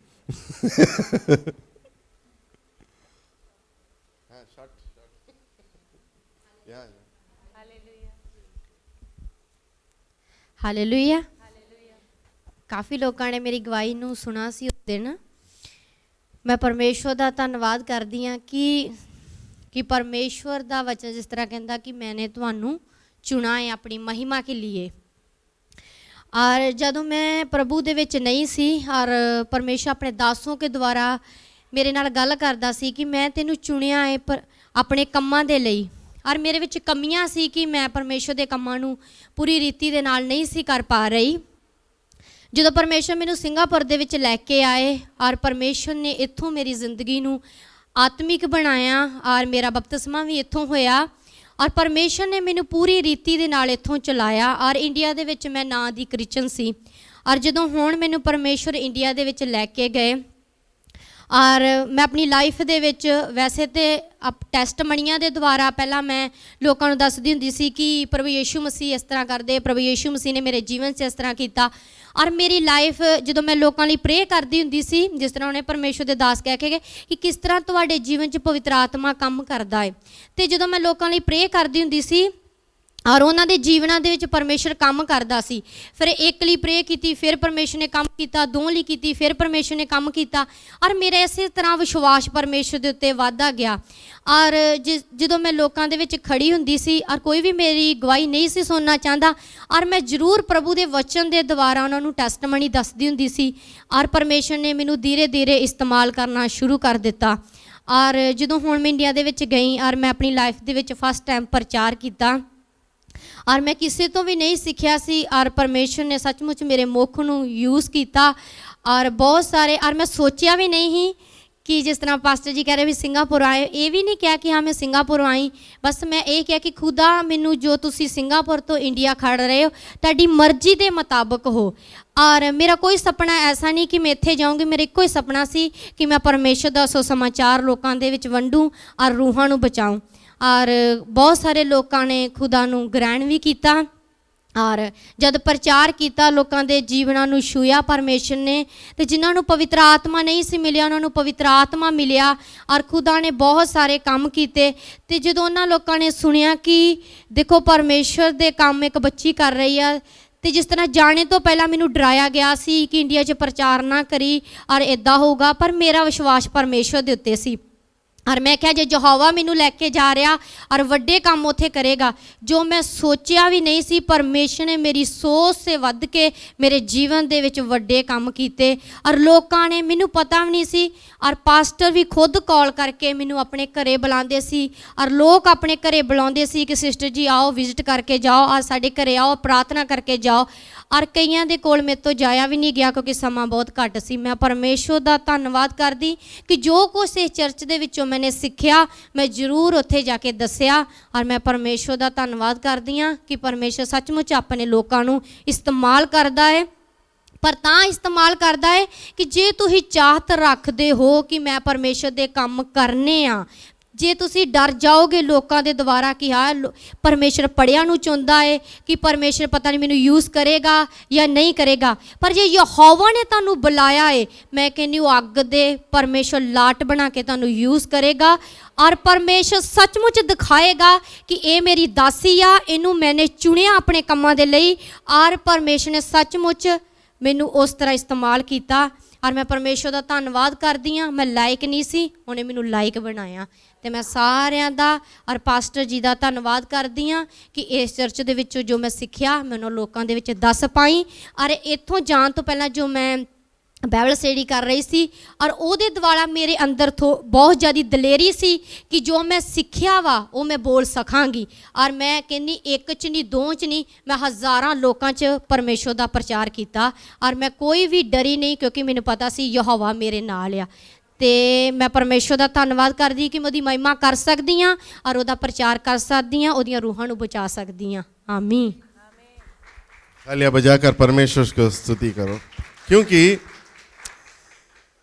ਹਾਲੇਲੂਇਆ। ਕਾਫੀ ਲੋਕਾਂ ਨੇ ਮੇਰੀ ਗਵਾਹੀ ਨੂੰ ਸੁਣਾ ਸੀ ਉਸ ਦਿਨ। ਮੈਂ ਪਰਮੇਸ਼ਵਰ ਦਾ ਧੰਨਵਾਦ ਕਰਦੀ ਹਾਂ ਕਿ ਪਰਮੇਸ਼ਵਰ ਦਾ ਵਚਨ ਜਿਸ ਤਰ੍ਹਾਂ ਕਹਿੰਦਾ ਕਿ मैंने ਤੁਹਾਨੂੰ ਚੁਣਾ ਹੈ ਆਪਣੀ ਮਹਿਮਾ के लिए। और ਜਦੋਂ मैं प्रभु ਦੇ ਵਿੱਚ नहीं ਸੀ और परमेश्वर ਆਪਣੇ ਦਾਸੋਂ के द्वारा ਮੇਰੇ ਨਾਲ ਗੱਲ ਕਰਦਾ ਸੀ ਕਿ मैं ਤੈਨੂੰ ਚੁਣਿਆ ਹੈ ਪਰ ਆਪਣੇ ਕੰਮਾਂ ਦੇ ਲਈ। ਔਰ ਮੇਰੇ ਵਿੱਚ ਕਮੀਆਂ ਸੀ ਕਿ ਮੈਂ ਪਰਮੇਸ਼ਵਰ ਦੇ ਕੰਮਾਂ ਨੂੰ ਪੂਰੀ ਰੀਤੀ ਦੇ ਨਾਲ ਨਹੀਂ ਸੀ ਕਰ ਪਾ ਰਹੀ। ਜਦੋਂ ਪਰਮੇਸ਼ਵਰ ਮੈਨੂੰ ਸਿੰਗਾਪੁਰ ਦੇ ਵਿੱਚ ਲੈ ਕੇ ਆਏ ਔਰ ਪਰਮੇਸ਼ਵਰ ਨੇ ਇੱਥੋਂ ਮੇਰੀ ਜ਼ਿੰਦਗੀ ਨੂੰ ਆਤਮਿਕ ਬਣਾਇਆ ਔਰ ਮੇਰਾ ਬਪਤਿਸਮਾ ਵੀ ਇੱਥੋਂ ਹੋਇਆ ਔਰ ਪਰਮੇਸ਼ਵਰ ਨੇ ਮੈਨੂੰ ਪੂਰੀ ਰੀਤੀ ਦੇ ਨਾਲ ਇੱਥੋਂ ਚਲਾਇਆ। ਔਰ ਇੰਡੀਆ ਦੇ ਵਿੱਚ ਮੈਂ ਨਾਂ ਦੀ ਕ੍ਰਿਸਚਨ ਸੀ ਔਰ ਜਦੋਂ ਹੁਣ ਮੈਨੂੰ ਪਰਮੇਸ਼ਵਰ ਇੰਡੀਆ ਦੇ ਵਿੱਚ ਲੈ ਕੇ ਗਏ ਔਰ ਮੈਂ ਆਪਣੀ ਲਾਈਫ ਦੇ ਵਿੱਚ ਵੈਸੇ ਤੇ ਟੈਸਟਮਨੀਆਂ ਦੇ ਦੁਆਰਾ ਪਹਿਲਾਂ ਮੈਂ ਲੋਕਾਂ ਨੂੰ ਦੱਸਦੀ ਹੁੰਦੀ ਸੀ ਕਿ ਪ੍ਰਭੂ ਯੀਸ਼ੂ ਮਸੀਹ ਇਸ ਤਰ੍ਹਾਂ ਕਰਦੇ, ਪ੍ਰਭੂ ਯੀਸ਼ੂ ਮਸੀਹ ਨੇ ਮੇਰੇ ਜੀਵਨ 'ਚ ਇਸ ਤਰ੍ਹਾਂ ਕੀਤਾ। ਔਰ ਮੇਰੀ ਲਾਈਫ ਜਦੋਂ ਮੈਂ ਲੋਕਾਂ ਲਈ ਪ੍ਰੇ ਕਰਦੀ ਹੁੰਦੀ ਸੀ, ਜਿਸ ਤਰ੍ਹਾਂ ਉਹਨੇ ਪਰਮੇਸ਼ਵਰ ਦੇ ਦਾਸ ਕਹਿ ਕੇ ਗਏ ਕਿ ਕਿਸ ਤਰ੍ਹਾਂ ਤੁਹਾਡੇ ਜੀਵਨ 'ਚ ਪਵਿੱਤਰ ਆਤਮਾ ਕੰਮ ਕਰਦਾ ਹੈ, ਅਤੇ ਜਦੋਂ ਮੈਂ ਲੋਕਾਂ ਲਈ ਪ੍ਰੇ ਕਰਦੀ ਹੁੰਦੀ ਸੀ ਔਰ ਉਹਨਾਂ ਦੇ ਜੀਵਨਾਂ ਦੇ ਵਿੱਚ ਪਰਮੇਸ਼ਰ ਕੰਮ ਕਰਦਾ ਸੀ। ਫਿਰ ਇੱਕ ਲਈ ਪ੍ਰੇ ਕੀਤੀ, ਫਿਰ ਪਰਮੇਸ਼ਰ ਨੇ ਕੰਮ ਕੀਤਾ, ਦੋ ਲਈ ਕੀਤੀ, ਫਿਰ ਪਰਮੇਸ਼ਰ ਨੇ ਕੰਮ ਕੀਤਾ। ਔਰ ਮੇਰਾ ਇਸੇ ਤਰ੍ਹਾਂ ਵਿਸ਼ਵਾਸ ਪਰਮੇਸ਼ਰ ਦੇ ਉੱਤੇ ਵੱਧਦਾ ਗਿਆ। ਔਰ ਜਦੋਂ ਮੈਂ ਲੋਕਾਂ ਦੇ ਵਿੱਚ ਖੜੀ ਹੁੰਦੀ ਸੀ ਔਰ ਕੋਈ ਵੀ ਮੇਰੀ ਗਵਾਹੀ ਨਹੀਂ ਸੀ ਸੁਣਨਾ ਚਾਹੁੰਦਾ, ਔਰ ਮੈਂ ਜ਼ਰੂਰ ਪ੍ਰਭੂ ਦੇ ਵਚਨ ਦੇ ਦੁਆਰਾ ਉਹਨਾਂ ਨੂੰ ਟੈਸਟਮਨੀ ਦੱਸਦੀ ਹੁੰਦੀ ਸੀ। ਔਰ ਪਰਮੇਸ਼ਰ ਨੇ ਮੈਨੂੰ ਧੀਰੇ ਧੀਰੇ ਇਸਤੇਮਾਲ ਕਰਨਾ ਸ਼ੁਰੂ ਕਰ ਦਿੱਤਾ। ਔਰ ਜਦੋਂ ਹੁਣ ਮੈਂ ਇੰਡੀਆ ਦੇ ਵਿੱਚ ਗਈ ਔਰ ਮੈਂ ਆਪਣੀ ਲਾਈਫ ਦੇ ਵਿੱਚ ਫਸਟ ਟਾਈਮ ਪ੍ਰਚਾਰ ਕੀਤਾ ਔਰ ਮੈਂ ਕਿਸੇ ਤੋਂ ਵੀ ਨਹੀਂ ਸਿੱਖਿਆ ਸੀ, ਔਰ ਪਰਮੇਸ਼ਰ ਨੇ ਸੱਚਮੁੱਚ ਮੇਰੇ ਮੁੱਖ ਨੂੰ ਯੂਜ਼ ਕੀਤਾ। ਔਰ ਬਹੁਤ ਸਾਰੇ, ਔਰ ਮੈਂ ਸੋਚਿਆ ਵੀ ਨਹੀਂ ਸੀ ਕਿ ਜਿਸ ਤਰ੍ਹਾਂ ਪਾਸਟਰ ਜੀ ਕਹਿ ਰਹੇ ਵੀ ਸਿੰਗਾਪੁਰ ਆਏ, ਇਹ ਵੀ ਨਹੀਂ ਕਿਹਾ ਕਿ ਹਾਂ ਮੈਂ ਸਿੰਗਾਪੁਰ ਆਈ, ਬਸ ਮੈਂ ਇਹ ਕਿਹਾ ਕਿ ਖੁਦਾ ਮੈਨੂੰ ਜੋ ਤੁਸੀਂ ਸਿੰਗਾਪੁਰ ਤੋਂ ਇੰਡੀਆ ਖੜ ਰਹੇ ਹੋ ਤੁਹਾਡੀ ਮਰਜ਼ੀ ਦੇ ਮੁਤਾਬਕ ਹੋ। ਔਰ ਮੇਰਾ ਕੋਈ ਸੁਪਨਾ ਐਸਾ ਨਹੀਂ ਕਿ ਮੈਂ ਇੱਥੇ ਜਾਊਂਗੀ, ਮੇਰਾ ਇੱਕੋ ਹੀ ਸੁਪਨਾ ਸੀ ਕਿ ਮੈਂ ਪਰਮੇਸ਼ਰ ਦਾ ਸੁਸਮਾਚਾਰ ਲੋਕਾਂ ਦੇ ਵਿੱਚ ਵੰਡੂੰ ਔਰ ਰੂਹਾਂ ਨੂੰ ਬਚਾਊਂ। ਔਰ ਬਹੁਤ ਸਾਰੇ ਲੋਕਾਂ ਨੇ ਖੁਦਾ ਨੂੰ ਗ੍ਰਹਿਣ ਵੀ ਕੀਤਾ। ਔਰ ਜਦ ਪ੍ਰਚਾਰ ਕੀਤਾ ਲੋਕਾਂ ਦੇ ਜੀਵਨਾਂ ਨੂੰ ਛੂਹਿਆ ਪਰਮੇਸ਼ਰ ਨੇ, ਅਤੇ ਜਿਨ੍ਹਾਂ ਨੂੰ ਪਵਿੱਤਰ ਆਤਮਾ ਨਹੀਂ ਸੀ ਮਿਲਿਆ ਉਹਨਾਂ ਨੂੰ ਪਵਿੱਤਰ ਆਤਮਾ ਮਿਲਿਆ। ਔਰ ਖੁਦਾ ਨੇ ਬਹੁਤ ਸਾਰੇ ਕੰਮ ਕੀਤੇ। ਅਤੇ ਜਦੋਂ ਉਹਨਾਂ ਲੋਕਾਂ ਨੇ ਸੁਣਿਆ ਕਿ ਦੇਖੋ ਪਰਮੇਸ਼ਰ ਦੇ ਕੰਮ ਇੱਕ ਬੱਚੀ ਕਰ ਰਹੀ ਆ, ਅਤੇ ਜਿਸ ਤਰ੍ਹਾਂ ਜਾਣੇ ਤੋਂ ਪਹਿਲਾਂ ਮੈਨੂੰ ਡਰਾਇਆ ਗਿਆ ਸੀ ਕਿ ਇੰਡੀਆ 'ਚ ਪ੍ਰਚਾਰ ਨਾ ਕਰੀ ਔਰ ਇੱਦਾਂ ਹੋਊਗਾ, ਪਰ ਮੇਰਾ ਵਿਸ਼ਵਾਸ ਪਰਮੇਸ਼ਰ ਦੇ ਉੱਤੇ ਸੀ। ਔਰ ਮੈਂ ਕਿਹਾ ਜੇ ਯਹੋਵਾ ਮੈਨੂੰ ਲੈ ਕੇ ਜਾ ਰਿਹਾ ਔਰ ਵੱਡੇ ਕੰਮ ਉੱਥੇ ਕਰੇਗਾ, ਜੋ ਮੈਂ ਸੋਚਿਆ ਵੀ ਨਹੀਂ ਸੀ, ਪਰਮੇਸ਼ਰ ਨੇ ਮੇਰੀ ਸੋਚ ਸੇ ਵੱਧ ਕੇ ਮੇਰੇ ਜੀਵਨ ਦੇ ਵਿੱਚ ਵੱਡੇ ਕੰਮ ਕੀਤੇ। ਔਰ ਲੋਕਾਂ ਨੇ, ਮੈਨੂੰ ਪਤਾ ਵੀ ਨਹੀਂ ਸੀ, ਔਰ ਪਾਸਟਰ ਵੀ ਖੁਦ ਕਾਲ ਕਰਕੇ ਮੈਨੂੰ ਆਪਣੇ ਘਰੇ ਬੁਲਾਉਂਦੇ ਸੀ। ਔਰ ਲੋਕ ਆਪਣੇ ਘਰੇ ਬੁਲਾਉਂਦੇ ਸੀ ਕਿ ਸਿਸਟਰ ਜੀ ਆਓ ਵਿਜ਼ਿਟ ਕਰਕੇ ਜਾਓ, ਆ ਸਾਡੇ ਘਰੇ ਆਓ ਪ੍ਰਾਰਥਨਾ ਕਰਕੇ ਜਾਓ। ਔਰ ਕਈਆਂ ਦੇ ਕੋਲ ਮੇਰੇ ਤੋਂ ਜਾਇਆ ਵੀ ਨਹੀਂ ਗਿਆ ਕਿਉਂਕਿ ਸਮਾਂ ਬਹੁਤ ਘੱਟ ਸੀ। ਮੈਂ ਪਰਮੇਸ਼ਰ ਦਾ ਧੰਨਵਾਦ ਕਰਦੀ ਕਿ ਜੋ ਕੁਛ ਇਸ ਚਰਚ ਦੇ ਵਿੱਚੋਂ ਮੈंने ਸਿੱਖਿਆ ਮੈਂ ਜ਼ਰੂਰ ਉੱਥੇ ਜਾ ਕੇ ਦੱਸਿਆ। ਔਰ ਮੈਂ ਪਰਮੇਸ਼ਰ ਦਾ ਧੰਨਵਾਦ ਕਰਦੀ ਹਾਂ ਕਿ ਪਰਮੇਸ਼ਰ ਸੱਚਮੁੱਚ ਆਪਣੇ ਲੋਕਾਂ ਨੂੰ ਇਸਤੇਮਾਲ ਕਰਦਾ ਹੈ, ਪਰ ਤਾਂ ਇਸਤੇਮਾਲ ਕਰਦਾ ਹੈ ਕਿ ਜੇ ਤੁਸੀਂ ਚਾਹਤ ਰੱਖਦੇ ਹੋ ਕਿ ਮੈਂ ਪਰਮੇਸ਼ਰ ਦੇ ਕੰਮ ਕਰਨੇ ਆ। ਜੇ ਤੁਸੀਂ ਡਰ ਜਾਓਗੇ ਲੋਕਾਂ ਦੇ ਦੁਆਰਾ ਕਿ ਹਾਂ ਪਰਮੇਸ਼ਰ ਪੜ੍ਹਿਆਂ ਨੂੰ ਚੁਣਦਾ ਹੈ ਕਿ ਪਰਮੇਸ਼ਰ ਪਤਾ ਨਹੀਂ ਮੈਨੂੰ ਯੂਜ਼ ਕਰੇਗਾ ਜਾਂ ਨਹੀਂ ਕਰੇਗਾ, ਪਰ ਜੇ ਯਹੋਵਾ ਨੇ ਤੁਹਾਨੂੰ ਬੁਲਾਇਆ ਹੈ, ਮੈਂ ਕਹਿੰਦੀ ਉਹ ਅੱਗ ਦੇ ਪਰਮੇਸ਼ਰ ਲਾਟ ਬਣਾ ਕੇ ਤੁਹਾਨੂੰ ਯੂਜ਼ ਕਰੇਗਾ। ਔਰ ਪਰਮੇਸ਼ਰ ਸੱਚਮੁੱਚ ਦਿਖਾਏਗਾ ਕਿ ਇਹ ਮੇਰੀ ਦਾਸੀ ਆ, ਇਹਨੂੰ ਮੈंने ਚੁਣਿਆ ਆਪਣੇ ਕੰਮਾਂ ਦੇ ਲਈ। ਔਰ ਪਰਮੇਸ਼ਰ ਨੇ ਸੱਚਮੁੱਚ ਮੈਨੂੰ ਉਸ ਤਰ੍ਹਾਂ ਇਸਤੇਮਾਲ ਕੀਤਾ। ਔਰ ਮੈਂ ਪਰਮੇਸ਼ਰ ਦਾ ਧੰਨਵਾਦ ਕਰਦੀ ਹਾਂ। ਮੈਂ ਲਾਇਕ ਨਹੀਂ ਸੀ, ਉਹਨੇ ਮੈਨੂੰ ਲਾਇਕ ਬਣਾਇਆ। ਅਤੇ ਮੈਂ ਸਾਰਿਆਂ ਦਾ ਔਰ ਪਾਸਟਰ ਜੀ ਦਾ ਧੰਨਵਾਦ ਕਰਦੀ ਹਾਂ ਕਿ ਇਸ ਚਰਚ ਦੇ ਵਿੱਚੋਂ ਜੋ ਮੈਂ ਸਿੱਖਿਆ ਮੈਂ ਉਹਨਾਂ ਲੋਕਾਂ ਦੇ ਵਿੱਚ ਦੱਸ ਪਾਈ। ਔਰ ਇੱਥੋਂ ਜਾਣ ਤੋਂ ਪਹਿਲਾਂ ਜੋ ਮੈਂ ਬਾਈਬਲ ਸਟੱਡੀ ਕਰ ਰਹੀ ਸੀ ਔਰ ਉਹਦੇ ਦੁਆਰਾ ਮੇਰੇ ਅੰਦਰ ਬਹੁਤ ਜ਼ਿਆਦਾ ਦਲੇਰੀ ਸੀ ਕਿ ਜੋ ਮੈਂ ਸਿੱਖਿਆ ਵਾ ਉਹ ਮੈਂ ਬੋਲ ਸਕਾਂਗੀ। ਔਰ ਮੈਂ ਕਹਿੰਦੀ ਇੱਕ 'ਚ ਨਹੀਂ, ਦੋ 'ਚ ਨਹੀਂ, ਮੈਂ ਹਜ਼ਾਰਾਂ ਲੋਕਾਂ 'ਚ ਪਰਮੇਸ਼ਰ ਦਾ ਪ੍ਰਚਾਰ ਕੀਤਾ। ਔਰ ਮੈਂ ਕੋਈ ਵੀ ਡਰੀ ਨਹੀਂ ਕਿਉਂਕਿ ਮੈਨੂੰ ਪਤਾ ਸੀ ਯਹੋਵਾ ਮੇਰੇ ਨਾਲ ਆ। ਅਤੇ ਮੈਂ ਪਰਮੇਸ਼ਰ ਦਾ ਧੰਨਵਾਦ ਕਰਦੀ ਕਿ ਮੈਂ ਉਹਦੀ ਮਹਿਮਾ ਕਰ ਸਕਦੀ ਹਾਂ ਔਰ ਉਹਦਾ ਪ੍ਰਚਾਰ ਕਰ ਸਕਦੀ ਹਾਂ, ਉਹਦੀਆਂ ਰੂਹਾਂ ਨੂੰ ਬਚਾ ਸਕਦੀ ਹਾਂ। ਆਮੀਨ। तालियां बजाकर परमेश्वर को स्तुति करो, क्योंकि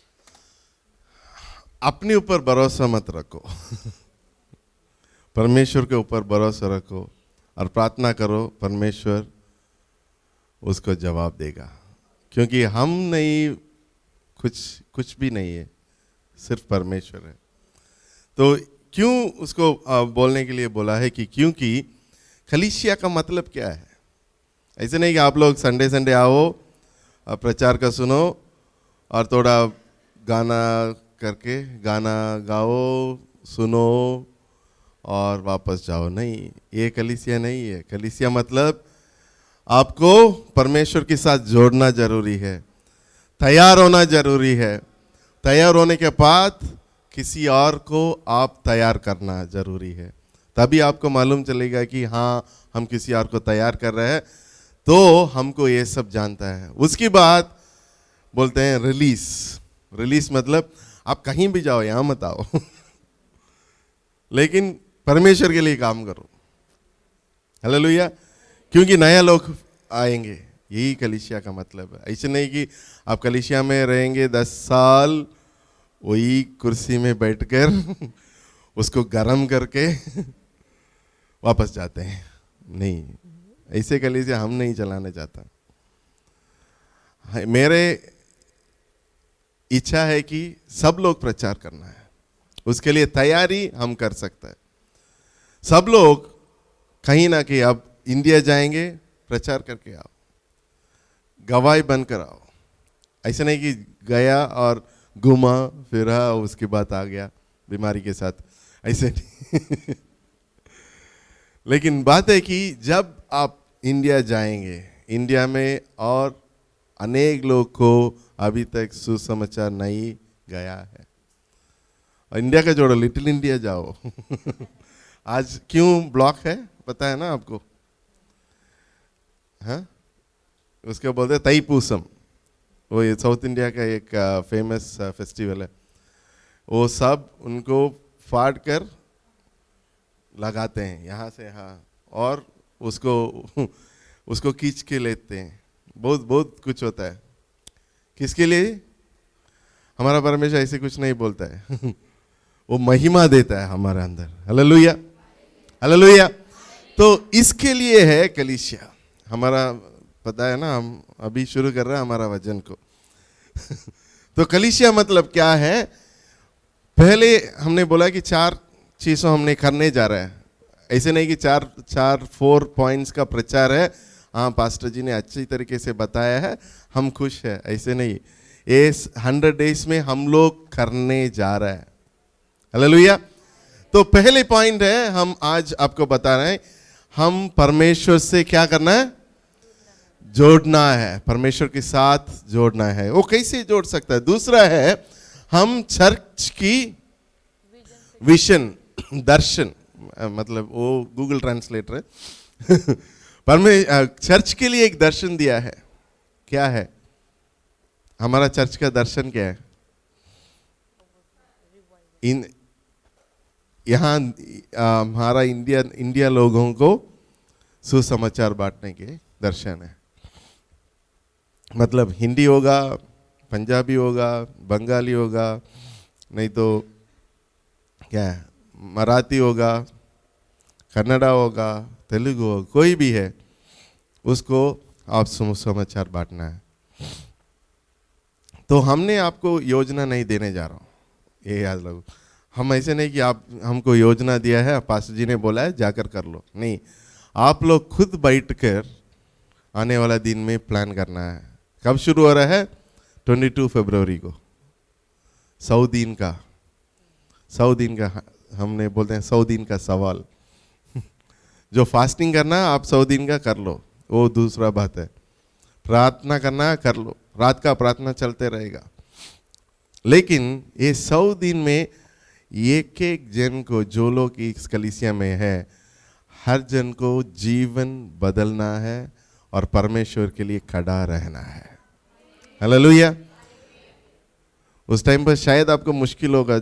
अपने ऊपर भरोसा मत रखो, परमेश्वर के ऊपर भरोसा रखो और प्रार्थना करो, परमेश्वर उसको जवाब देगा। क्योंकि हम नहीं, कुछ भी नहीं है, सिर्फ परमेश्वर है। तो क्यों उसको बोलने के लिए बोला है कि क्योंकि कलीसिया का मतलब क्या है। ऐसे नहीं कि आप लोग संडे संडे आओ प्रचार का सुनो और थोड़ा गाना करके गाना गाओ सुनो और वापस जाओ। नहीं, ये कलीसिया नहीं है। कलीसिया मतलब आपको परमेश्वर के साथ जोड़ना जरूरी है, तैयार होना जरूरी है। तैयार होने के बाद किसी और को आप तैयार करना जरूरी है, तभी आपको मालूम चलेगा कि हाँ हम किसी और को तैयार कर रहे हैं तो हमको ये सब जानता है। उसके बाद बोलते हैं रिलीज। रिलीज मतलब आप कहीं भी जाओ, यहाँ मत आओ लेकिन परमेश्वर के लिए काम करो। हालेलुया। क्योंकि नया लोग आएंगे, यही कलीसिया का मतलब है। ऐसे नहीं कि आप कलीसिया में रहेंगे 10 साल वही कुर्सी में बैठकर उसको गरम करके वापस जाते हैं। नहीं, ऐसे कलीसिया हम नहीं चलाने चाहता। मेरे इच्छा है कि सब लोग प्रचार करना है, उसके लिए तैयारी हम कर सकते हैं। सब लोग कहीं ना कहीं अब इंडिया जाएंगे, प्रचार करके आओ, गवाही बनकर आओ। ऐसे नहीं कि गया और घूमा फिरा उसके बाद आ गया बीमारी के साथ, ऐसे नहीं। लेकिन बात है कि जब आप इंडिया जाएंगे, इंडिया में और अनेक लोग को अभी तक सुसमाचार नहीं गया है। और इंडिया का जोड़ो, लिटिल इंडिया जाओ। आज क्यों ब्लॉक है पता है ना आपको? हाँ, उसको बोलते हैं तैपूसम। वो ये साउथ इंडिया का एक फेमस फेस्टिवल है। वो सब उनको फाड़ कर लगाते हैं यहाँ से यहाँ, और उसको खींच के लेते हैं। बहुत बहुत कुछ होता है। किसके लिए? हमारा परमेश्वर ऐसे कुछ नहीं बोलता है। वो महिमा देता है हमारे अंदर। Hallelujah, hallelujah. तो इसके लिए है कलीसिया। हमारा पता है ना, हम अभी शुरू कर रहे हैं हमारा वचन को। तो कलीसिया मतलब क्या है? पहले हमने बोला कि 4 चीज़ों हमने करने जा रहे हैं। ऐसे नहीं कि 4 पॉइंट्स का प्रचार है। हाँ, पास्टर जी ने अच्छी तरीके से बताया है, हम खुश हैं, ऐसे नहीं। ये 100 डेज में हम लोग करने जा रहे हैं। हालेलुया। तो पहले पॉइंट है, हम आज आपको बता रहे हैं, हम परमेश्वर से क्या करना है? जोड़ना है, परमेश्वर के साथ जोड़ना है। वो कैसे जोड़ सकता है? दूसरा है, हम चर्च की विजन, दर्शन, मतलब वो गूगल ट्रांसलेटर है। चर्च के लिए एक दर्शन दिया है। क्या है हमारा चर्च का दर्शन? क्या है? यहाँ हमारा इंडिया लोगों को सुसमाचार बांटने के दर्शन है। मतलब हिंदी होगा, पंजाबी होगा, बंगाली होगा, नहीं तो क्या है, मराठी होगा, कन्नड़ा होगा, तेलुगु होगा, कोई भी है, उसको आप सुसमाचार बांटना है। तो हमने आपको योजना नहीं देने जा रहा हूँ, ये याद रखो। हम ऐसे नहीं कि आप हमको योजना दिया है, पास्टर जी ने बोला है जाकर कर लो, नहीं। आप लोग खुद बैठकर आने वाला दिन में प्लान करना है। कब शुरू हो रहा है? 22 फरवरी को। 100 दिन का हमने बोलते हैं 100 दिन का सवाल। जो फास्टिंग करना है आप 100 दिन का कर लो, वो दूसरा बात है। प्रार्थना करना है कर लो, रात का प्रार्थना चलते रहेगा। लेकिन ये 100 दिन में एक एक जन को, जो लोग इस कलीसिया में है, हर जन को जीवन बदलना है और परमेश्वर के लिए खड़ा रहना है। हालेलुया। उस टाइम पर शायद आपको मुश्किल होगा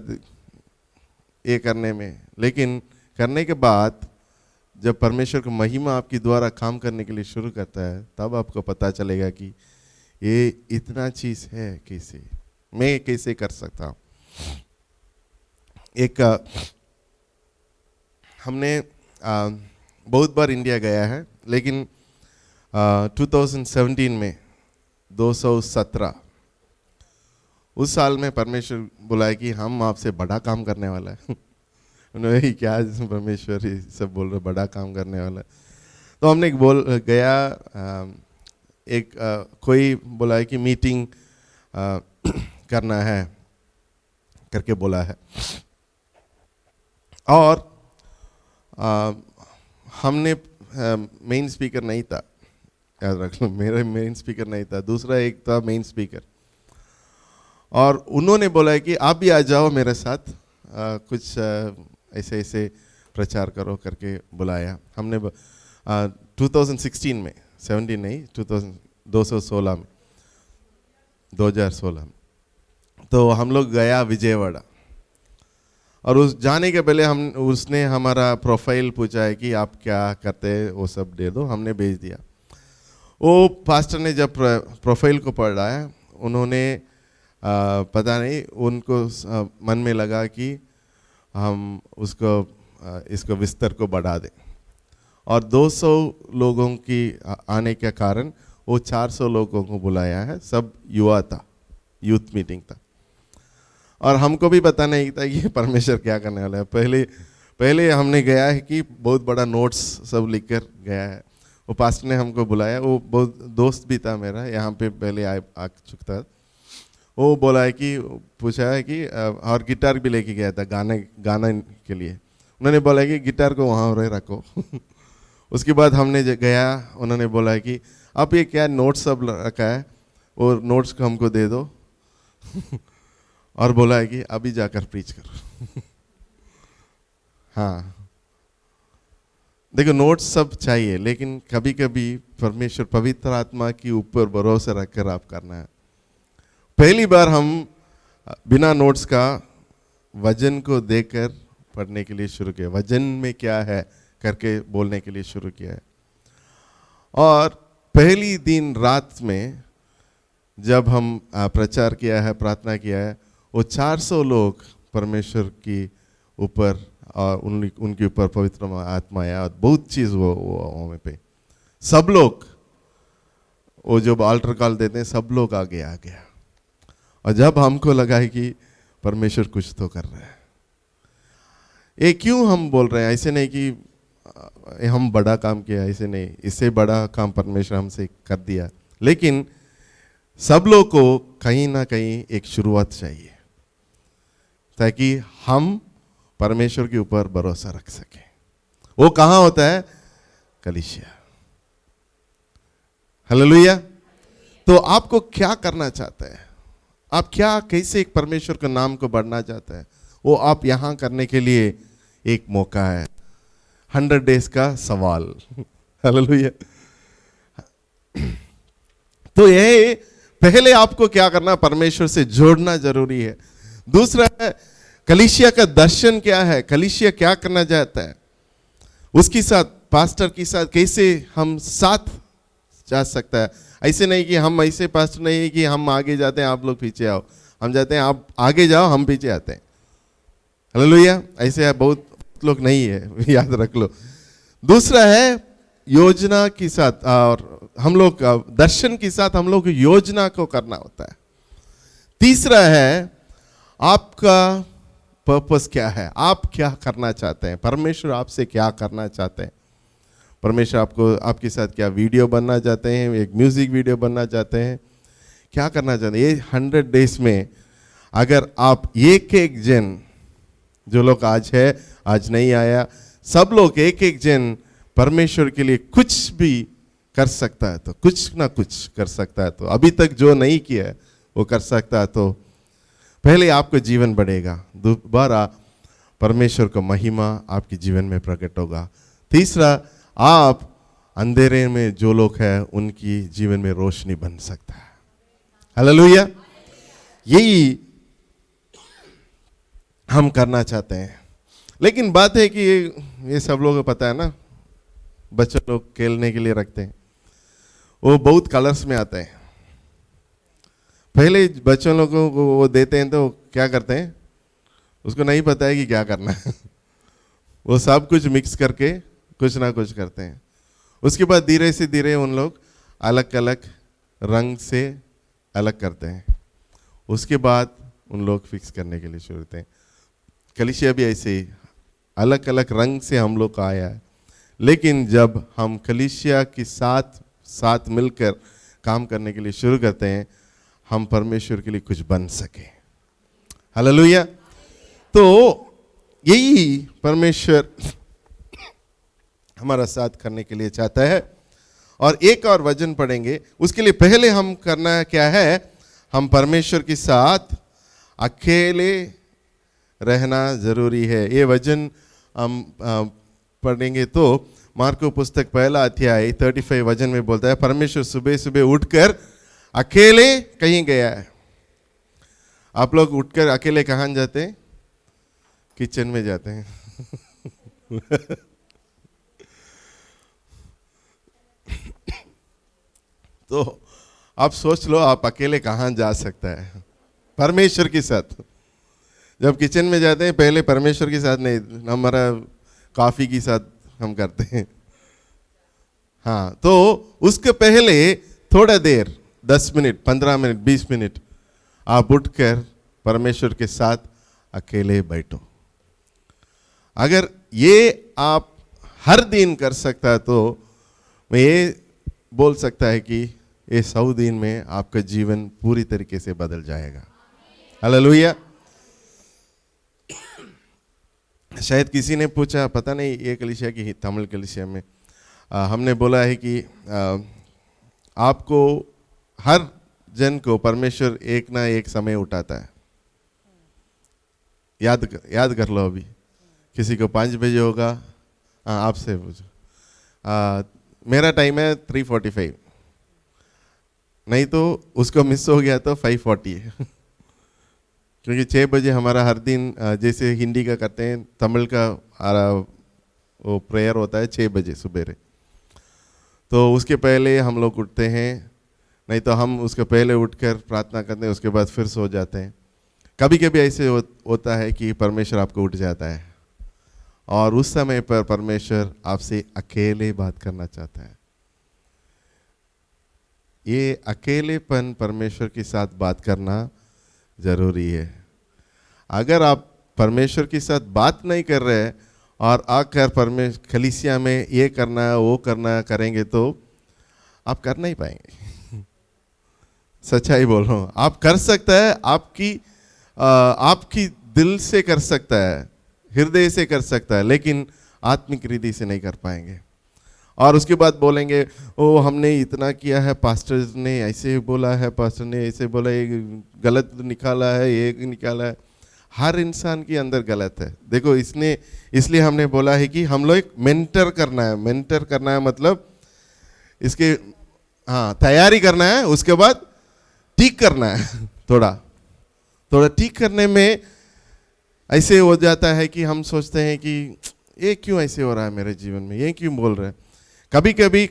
ये करने में, लेकिन करने के बाद जब परमेश्वर की महिमा आपकी द्वारा काम करने के लिए शुरू करता है, तब आपको पता चलेगा कि ये इतना चीज़ है, कैसे मैं कैसे कर सकता हूँ। एक हमने बहुत बार इंडिया गया है, लेकिन 2017 में 217 उस साल में परमेश्वर बुलाया कि हम आपसे बड़ा काम करने वाला है। उन्होंने क्या परमेश्वर ही सब बोल रहे, बड़ा काम करने वाला है। तो हमने गया, कोई बोला है कि मीटिंग करना है करके बोला है, और हमने मेन स्पीकर नहीं था, याद रख लो, मेरा मेन स्पीकर नहीं था, दूसरा एक था मेन स्पीकर। और उन्होंने बोला है कि आप भी आ जाओ मेरे साथ, कुछ ऐसे ऐसे प्रचार करो करके बुलाया। हमने 2016 में, 17 नहीं, 2016 में, 2016 में, तो हम लोग गया विजयवाड़ा। और उस जाने के पहले उसने हमारा प्रोफाइल पूछा है कि आप क्या करते हैं, वो सब दे दो। हमने भेज दिया। वो पास्टर ने जब प्रोफाइल को पढ़ा है, उन्होंने पता नहीं उनको मन में लगा कि हम उसको इसको विस्तार को बढ़ा दें, और 200 लोगों की आने के कारण वो 400 लोगों को बुलाया है। सब युवा था, यूथ मीटिंग था, और हमको भी पता नहीं था कि परमेश्वर क्या करने वाला है। पहले हमने गया है कि बहुत बड़ा नोट्स सब लिख कर गया है। वो पास्टर ने हमको बुलाया, वो बहुत दोस्त भी था मेरा, यहाँ पे पहले आ चुका था। वो बोला है कि पूछा है कि और गिटार भी लेके गया था गाना के लिए। उन्होंने बोला है कि गिटार को वहाँ रखो। उसके बाद हमने गया, उन्होंने बोला है कि अब ये क्या नोट्स सब रखा है, वो नोट्स को हमको दे दो। और बोला है कि अभी जाकर प्रीच करो। हाँ, देखो नोट्स सब चाहिए, लेकिन कभी कभी परमेश्वर पवित्र आत्मा के ऊपर भरोसा रखकर आप करना है। पहली बार हम बिना नोट्स का वजन को देखकर पढ़ने के लिए शुरू किया, वजन में क्या है करके बोलने के लिए शुरू किया है। और पहली दिन रात में जब हम प्रचार किया है, प्रार्थना किया है, वो 400 लोग परमेश्वर की ऊपर और उनके ऊपर पवित्र आत्मा आया, और बहुत चीज़ वो वहाँ पे सब लोग, वो जब आल्टर कॉल देते हैं सब लोग आ गया। और जब हमको लगा है कि परमेश्वर कुछ तो कर रहा है। ये क्यों हम बोल रहे हैं? ऐसे नहीं कि हम बड़ा काम किया, ऐसे नहीं, इससे बड़ा काम परमेश्वर हमसे कर दिया, लेकिन सब लोग को कहीं ना कहीं एक शुरुआत चाहिए ताकि हम परमेश्वर के ऊपर भरोसा रख सके। वो कहाँ होता है? कलीसिया। हालेलुया। तो आपको क्या करना चाहता है? आप क्या कैसे एक परमेश्वर के नाम को बढ़ना चाहता है? वो आप यहाँ करने के लिए एक मौका है। 100 डेज का सवाल। हालेलुया। तो ये पहले आपको क्या करना? परमेश्वर से जोड़ना जरूरी है। दूसरा है कलीसिया का दर्शन क्या है, कलीसिया क्या करना चाहता है, उसके साथ पास्टर के साथ कैसे हम साथ जा सकता है। ऐसे नहीं कि हम ऐसे पास्टर नहीं है कि हम आगे जाते हैं आप लोग पीछे आओ, हम जाते हैं आप आगे जाओ हम पीछे आते हैं। हालेलुया। ऐसे बहुत लोग नहीं है, याद रख लो। दूसरा है योजना के साथ, और हम लोग दर्शन के साथ हम लोग योजना को करना होता है। तीसरा है आपका पर्पस क्या है, आप क्या करना चाहते हैं, परमेश्वर आपसे क्या करना चाहते हैं। परमेश्वर आपको आपके साथ क्या वीडियो बनना चाहते हैं, एक म्यूजिक वीडियो बनना चाहते हैं, क्या करना चाहते हैं। ये 100 डेज में अगर आप एक जन, जो लोग आज है आज नहीं आया, सब लोग एक जन परमेश्वर के लिए कुछ भी कर सकता है तो कुछ ना कुछ कर सकता है, तो अभी तक जो नहीं किया है वो कर सकता है, तो पहले आपका जीवन बढ़ेगा, दोबारा परमेश्वर का महिमा आपके जीवन में प्रकट होगा। तीसरा, आप अंधेरे में जो लोग हैं उनकी जीवन में रोशनी बन सकता है। हालेलुया। यही हम करना चाहते हैं। लेकिन बात है कि ये सब लोगों को पता है ना, बच्चे लोग खेलने के लिए रखते हैं, वो बहुत कलर्स में आते हैं। पहले बच्चों लोगों को वो देते हैं तो क्या करते हैं, उसको नहीं पता है कि क्या करना है। वो सब कुछ मिक्स करके कुछ ना कुछ करते हैं। उसके बाद धीरे से धीरे उन लोग अलग अलग रंग से अलग करते हैं। उसके बाद उन लोग फिक्स करने के लिए शुरू करते हैं। कलीसिया भी ऐसे ही अलग अलग रंग से हम लोग का आया है, लेकिन जब हम कलीसिया के साथ मिलकर काम करने के लिए शुरू करते हैं, हम परमेश्वर के लिए कुछ बन सके। हालेलुया। तो यही परमेश्वर हमारा साथ करने के लिए चाहता है। और एक और वचन पढ़ेंगे, उसके लिए पहले हम करना क्या है, हम परमेश्वर के साथ अकेले रहना जरूरी है। ये वचन हम पढ़ेंगे तो मार्को पुस्तक 1 अध्याय 35 वचन में बोलता है, परमेश्वर सुबह सुबह उठकर अकेले कहीं गया है। आप लोग उठकर अकेले कहाँ जाते हैं? किचन में जाते हैं। तो आप सोच लो, आप अकेले कहाँ जा सकता है? परमेश्वर के साथ। जब किचन में जाते हैं पहले परमेश्वर के साथ नहीं, हमारा कॉफी के साथ हम करते हैं। हाँ, तो उसके पहले थोड़ा देर 10 मिनट 15 मिनट 20 मिनट आप उठकर परमेश्वर के साथ अकेले बैठो। अगर ये आप हर दिन कर सकता है तो मैं ये बोल सकता है कि ये 100 दिन में आपका जीवन पूरी तरीके से बदल जाएगा। हालेलुया। शायद किसी ने पूछा, पता नहीं ये कलीसिया की तमिल कलीसिया में हमने बोला है कि आपको हर जन को परमेश्वर एक ना एक समय उठाता है। याद कर लो। अभी किसी को 5 बजे होगा। हाँ, आपसे पूछो। मेरा टाइम है 3:45, नहीं तो उसको मिस हो गया तो 5:40 है। क्योंकि 6 बजे हमारा हर दिन जैसे हिंदी का करते हैं, तमिल का वो प्रेयर होता है 6 बजे सुबह। तो उसके पहले हम लोग उठते हैं, नहीं तो हम उसके पहले उठकर प्रार्थना करते हैं, उसके बाद फिर सो जाते हैं। कभी कभी ऐसे होता है कि परमेश्वर आपको उठ जाता है और उस समय पर परमेश्वर आपसे अकेले बात करना चाहता है। ये अकेलेपन परमेश्वर के साथ बात करना जरूरी है। अगर आप परमेश्वर के साथ बात नहीं कर रहे और आकर परमेश्वर कलीसिया में ये करना है वो करना है करेंगे तो आप कर नहीं पाएंगे। सच्चाई बोल रहा हूँ। आप कर सकता है, आपकी दिल से कर सकता है, हृदय से कर सकता है, लेकिन आत्मिक रीति से नहीं कर पाएंगे। और उसके बाद बोलेंगे ओ हमने इतना किया है, पास्टर ने ऐसे बोला है, पास्टर ने ऐसे बोला, ये गलत निकाला है, ये निकाला है। हर इंसान के अंदर गलत है। देखो इसलिए हमने बोला है कि हम लोग एक मेंटर करना है। मेंटर करना है मतलब इसके तैयारी करना है, उसके बाद ठीक करना है। थोड़ा ठीक करने में ऐसे हो जाता है कि हम सोचते हैं कि ये क्यों ऐसे हो रहा है मेरे जीवन में, ये क्यों बोल रहे हैं। कभी कभी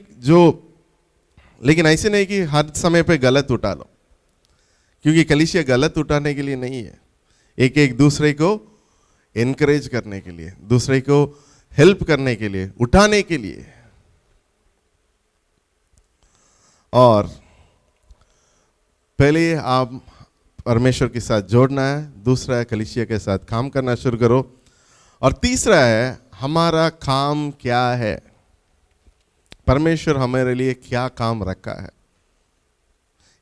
लेकिन ऐसे नहीं कि हर समय पे गलत उठा लो, क्योंकि कलीसिया गलत उठाने के लिए नहीं है। एक दूसरे को एनकरेज करने के लिए, दूसरे को हेल्प करने के लिए, उठाने के लिए। और पहले आप परमेश्वर के साथ जोड़ना है, दूसरा है कलीसिया के साथ काम करना शुरू करो, और तीसरा है हमारा काम क्या है। परमेश्वर हमारे लिए क्या काम रखा है,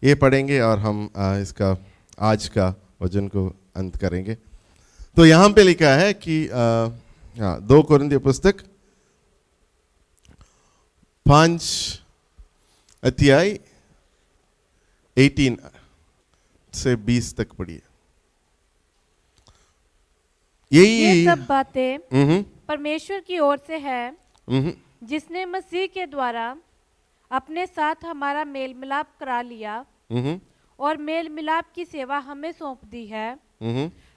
ये पढ़ेंगे और हम इसका आज का वचन को अंत करेंगे। तो यहाँ पे लिखा है कि 2 कोरिन्थियों पुस्तक 5 अध्याय 18 से 20 तक पढ़िए। ये सब बातें परमेश्वर की ओर से है, जिसने मसीह के द्वारा अपने साथ हमारा मेल मिलाप करा लिया और मेल मिलाप की सेवा हमें सौंप दी है।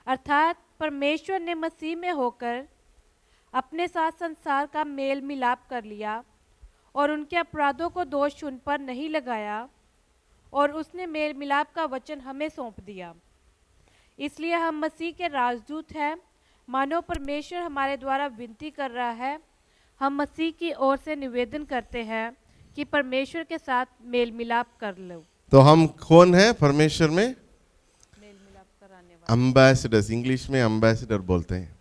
अर्थात परमेश्वर ने मसीह में होकर अपने साथ संसार का मेल मिलाप कर लिया और उनके अपराधों को दोष उन पर नहीं लगाया, और उसने मेल मिलाप का वचन हमें सौंप दिया। इसलिए हम मसीह के राजदूत हैं। मानो परमेश्वर हमारे द्वारा विनती कर रहा है, हम मसीह की ओर से निवेदन करते हैं कि परमेश्वर के साथ मेल मिलाप कर लो। तो हम कौन है परमेश्वर में? मेल मिलाप कराने वाले, एम्बेसडर्स। इंग्लिश में एम्बेसडर बोलते हैं।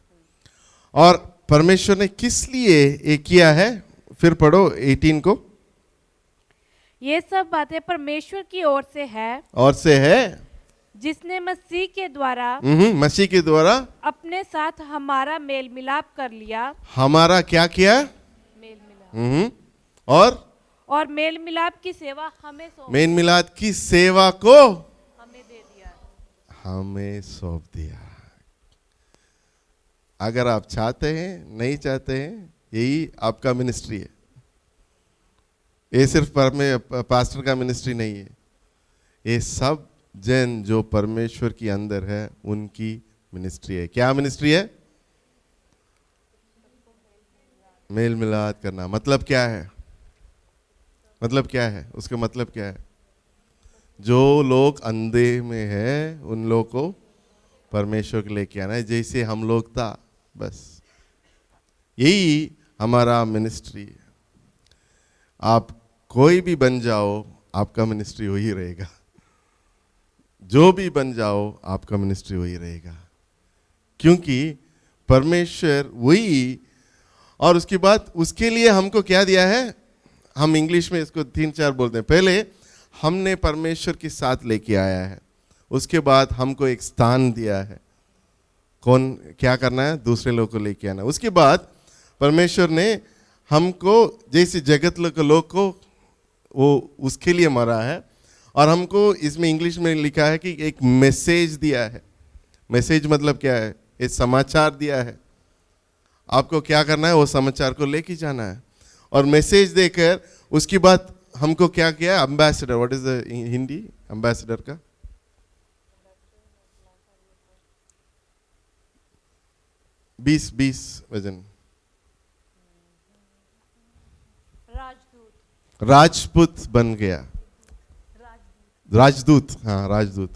और परमेश्वर ने किस लिए ये किया है? फिर पढ़ो 18 को। ये सब बातें परमेश्वर की ओर से है, जिसने मसीह के द्वारा अपने साथ हमारा मेल मिलाप कर लिया। हमारा क्या किया? मेल मिलाप। और मेल मिलाप की सेवा हमें मेल मिलाप की सेवा को हमें दे दिया, हमें सौंप दिया। अगर आप चाहते हैं, नहीं चाहते हैं, यही आपका मिनिस्ट्री है। ये सिर्फ पास्टर का मिनिस्ट्री नहीं है, ये सब जन जो परमेश्वर के अंदर है उनकी मिनिस्ट्री है। क्या मिनिस्ट्री है? मेल मिलाप करना। मतलब क्या है? उसका मतलब क्या है? जो लोग अंधे में है उन लोग को परमेश्वर के लेके आना है, जैसे हम लोग था। बस यही हमारा मिनिस्ट्री है। आप कोई भी बन जाओ, आपका मिनिस्ट्री वही रहेगा। जो भी बन जाओ, आपका मिनिस्ट्री वही रहेगा, क्योंकि परमेश्वर वही। और उसके बाद उसके लिए हमको क्या दिया है, हम इंग्लिश में इसको 3-4 बोलते हैं। पहले हमने परमेश्वर के साथ लेके आया है, उसके बाद हमको एक स्थान दिया है। कौन क्या करना है, दूसरे लोग को लेके आना। उसके बाद परमेश्वर ने हमको जैसे जगत लोग को वो उसके लिए मरा है, और हमको इसमें इंग्लिश में लिखा है कि एक मैसेज दिया है। मैसेज मतलब क्या है, एक समाचार दिया है। आपको क्या करना है, वो समाचार को लेके जाना है। और मैसेज देकर उसके बाद हमको क्या किया, ambassador. What is the Hindi ambassador का? 20 वजन। राजपूत बन गया। राजदूत, हाँ राजदूत।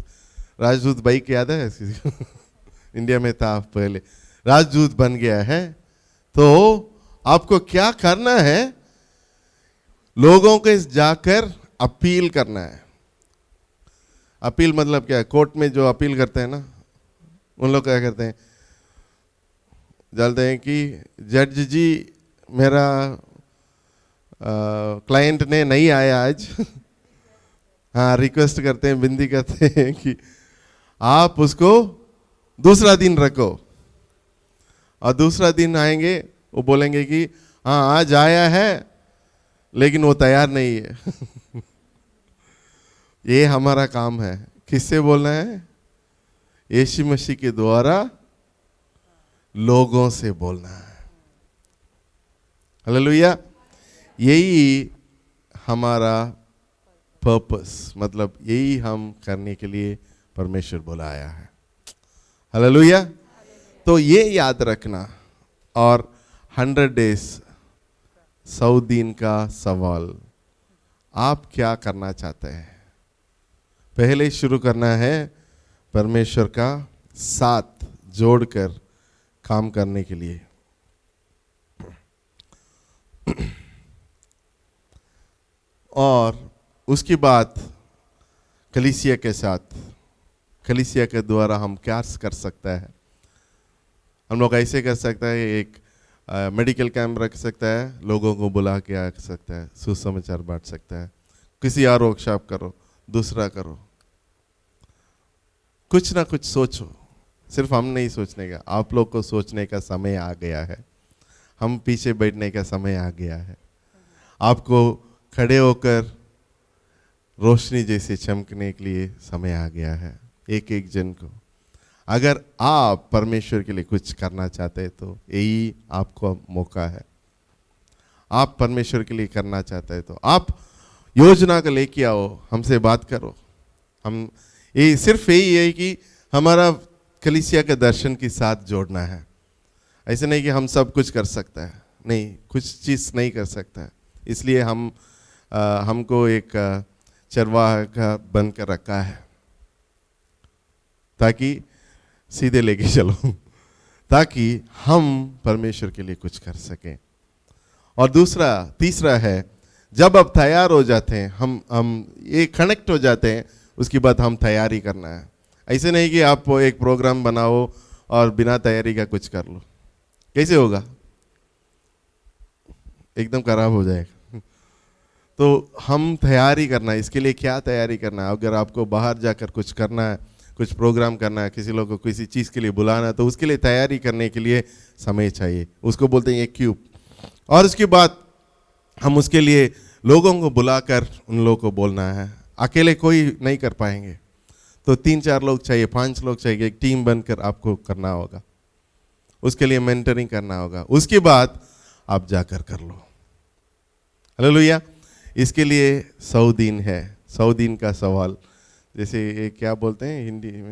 राजदूत बाइक याद है किसी को? इंडिया में था पहले। राजदूत बन गया है। तो आपको क्या करना है, लोगों के जाकर अपील करना है। अपील मतलब क्या है, कोर्ट में जो अपील करते हैं ना, उन लोग क्या करते हैं, जानते हैं कि जज जी मेरा क्लाइंट ने नहीं आया आज। हाँ, रिक्वेस्ट करते हैं, विनती करते हैं कि आप उसको दूसरा दिन रखो। और दूसरा दिन आएंगे, वो बोलेंगे कि हाँ आज आया है लेकिन वो तैयार नहीं है। ये हमारा काम है। किससे बोलना है? यीशु मसीह के द्वारा लोगों से बोलना है। हालेलुया। यही हमारा पर्पस, मतलब यही हम करने के लिए परमेश्वर बुलाया है। हालेलुया। तो ये याद रखना। और 100 डेज, 100 दिन का सवाल, आप क्या करना चाहते हैं? पहले शुरू करना है परमेश्वर का साथ जोड़कर काम करने के लिए। और उसके बाद कलीसिया के साथ, कलीसिया के द्वारा हम क्या कर सकता है? हम लोग ऐसे कर सकता है, एक मेडिकल कैंप रख सकता है, लोगों को बुला के आ सकता है, सुसमाचार बांट सकता है, किसी और वर्कशॉप करो, दूसरा करो, कुछ ना कुछ सोचो। सिर्फ हम नहीं सोचने का, आप लोग को सोचने का समय आ गया है। हम पीछे बैठने का समय आ गया है। आपको खड़े होकर रोशनी जैसे चमकने के लिए समय आ गया है, एक एक जन को। अगर आप परमेश्वर के लिए कुछ करना चाहते हैं तो यही आपको मौका है। आप परमेश्वर के लिए करना चाहते हैं तो आप योजना को लेके आओ, हमसे बात करो। हम ये सिर्फ यही है कि हमारा कलीसिया के दर्शन के साथ जोड़ना है। ऐसे नहीं कि हम सब कुछ कर सकता है, नहीं, कुछ चीज़ नहीं कर सकता है। इसलिए हमको एक चरवाहा का बन कर रखा है, ताकि सीधे लेके चलो, ताकि हम परमेश्वर के लिए कुछ कर सकें। और तीसरा है, जब आप तैयार हो जाते हैं, हम ये कनेक्ट हो जाते हैं, उसके बाद हम तैयारी करना है। ऐसे नहीं कि आप एक प्रोग्राम बनाओ और बिना तैयारी का कुछ कर लो, कैसे होगा? एकदम खराब हो जाएगा। तो हम तैयारी करना है। इसके लिए क्या तैयारी करना है? अगर आपको बाहर जाकर कुछ करना है, कुछ प्रोग्राम करना है, किसी लोग को किसी चीज़ के लिए बुलाना है, तो उसके लिए तैयारी करने के लिए समय चाहिए। उसको बोलते हैं एक क्यूब। और उसके बाद हम उसके लिए लोगों को बुलाकर उन लोगों को बोलना है। अकेले कोई नहीं कर पाएंगे, तो 3-4 लोग चाहिए, 5 लोग चाहिए। एक टीम बनकर आपको करना होगा। उसके लिए मेंटरिंग करना होगा। उसके बाद आप जाकर कर लो। हालेलुया। इसके लिए 100 दिन है, 100 दिन का सवाल। जैसे ये क्या बोलते हैं हिंदी में?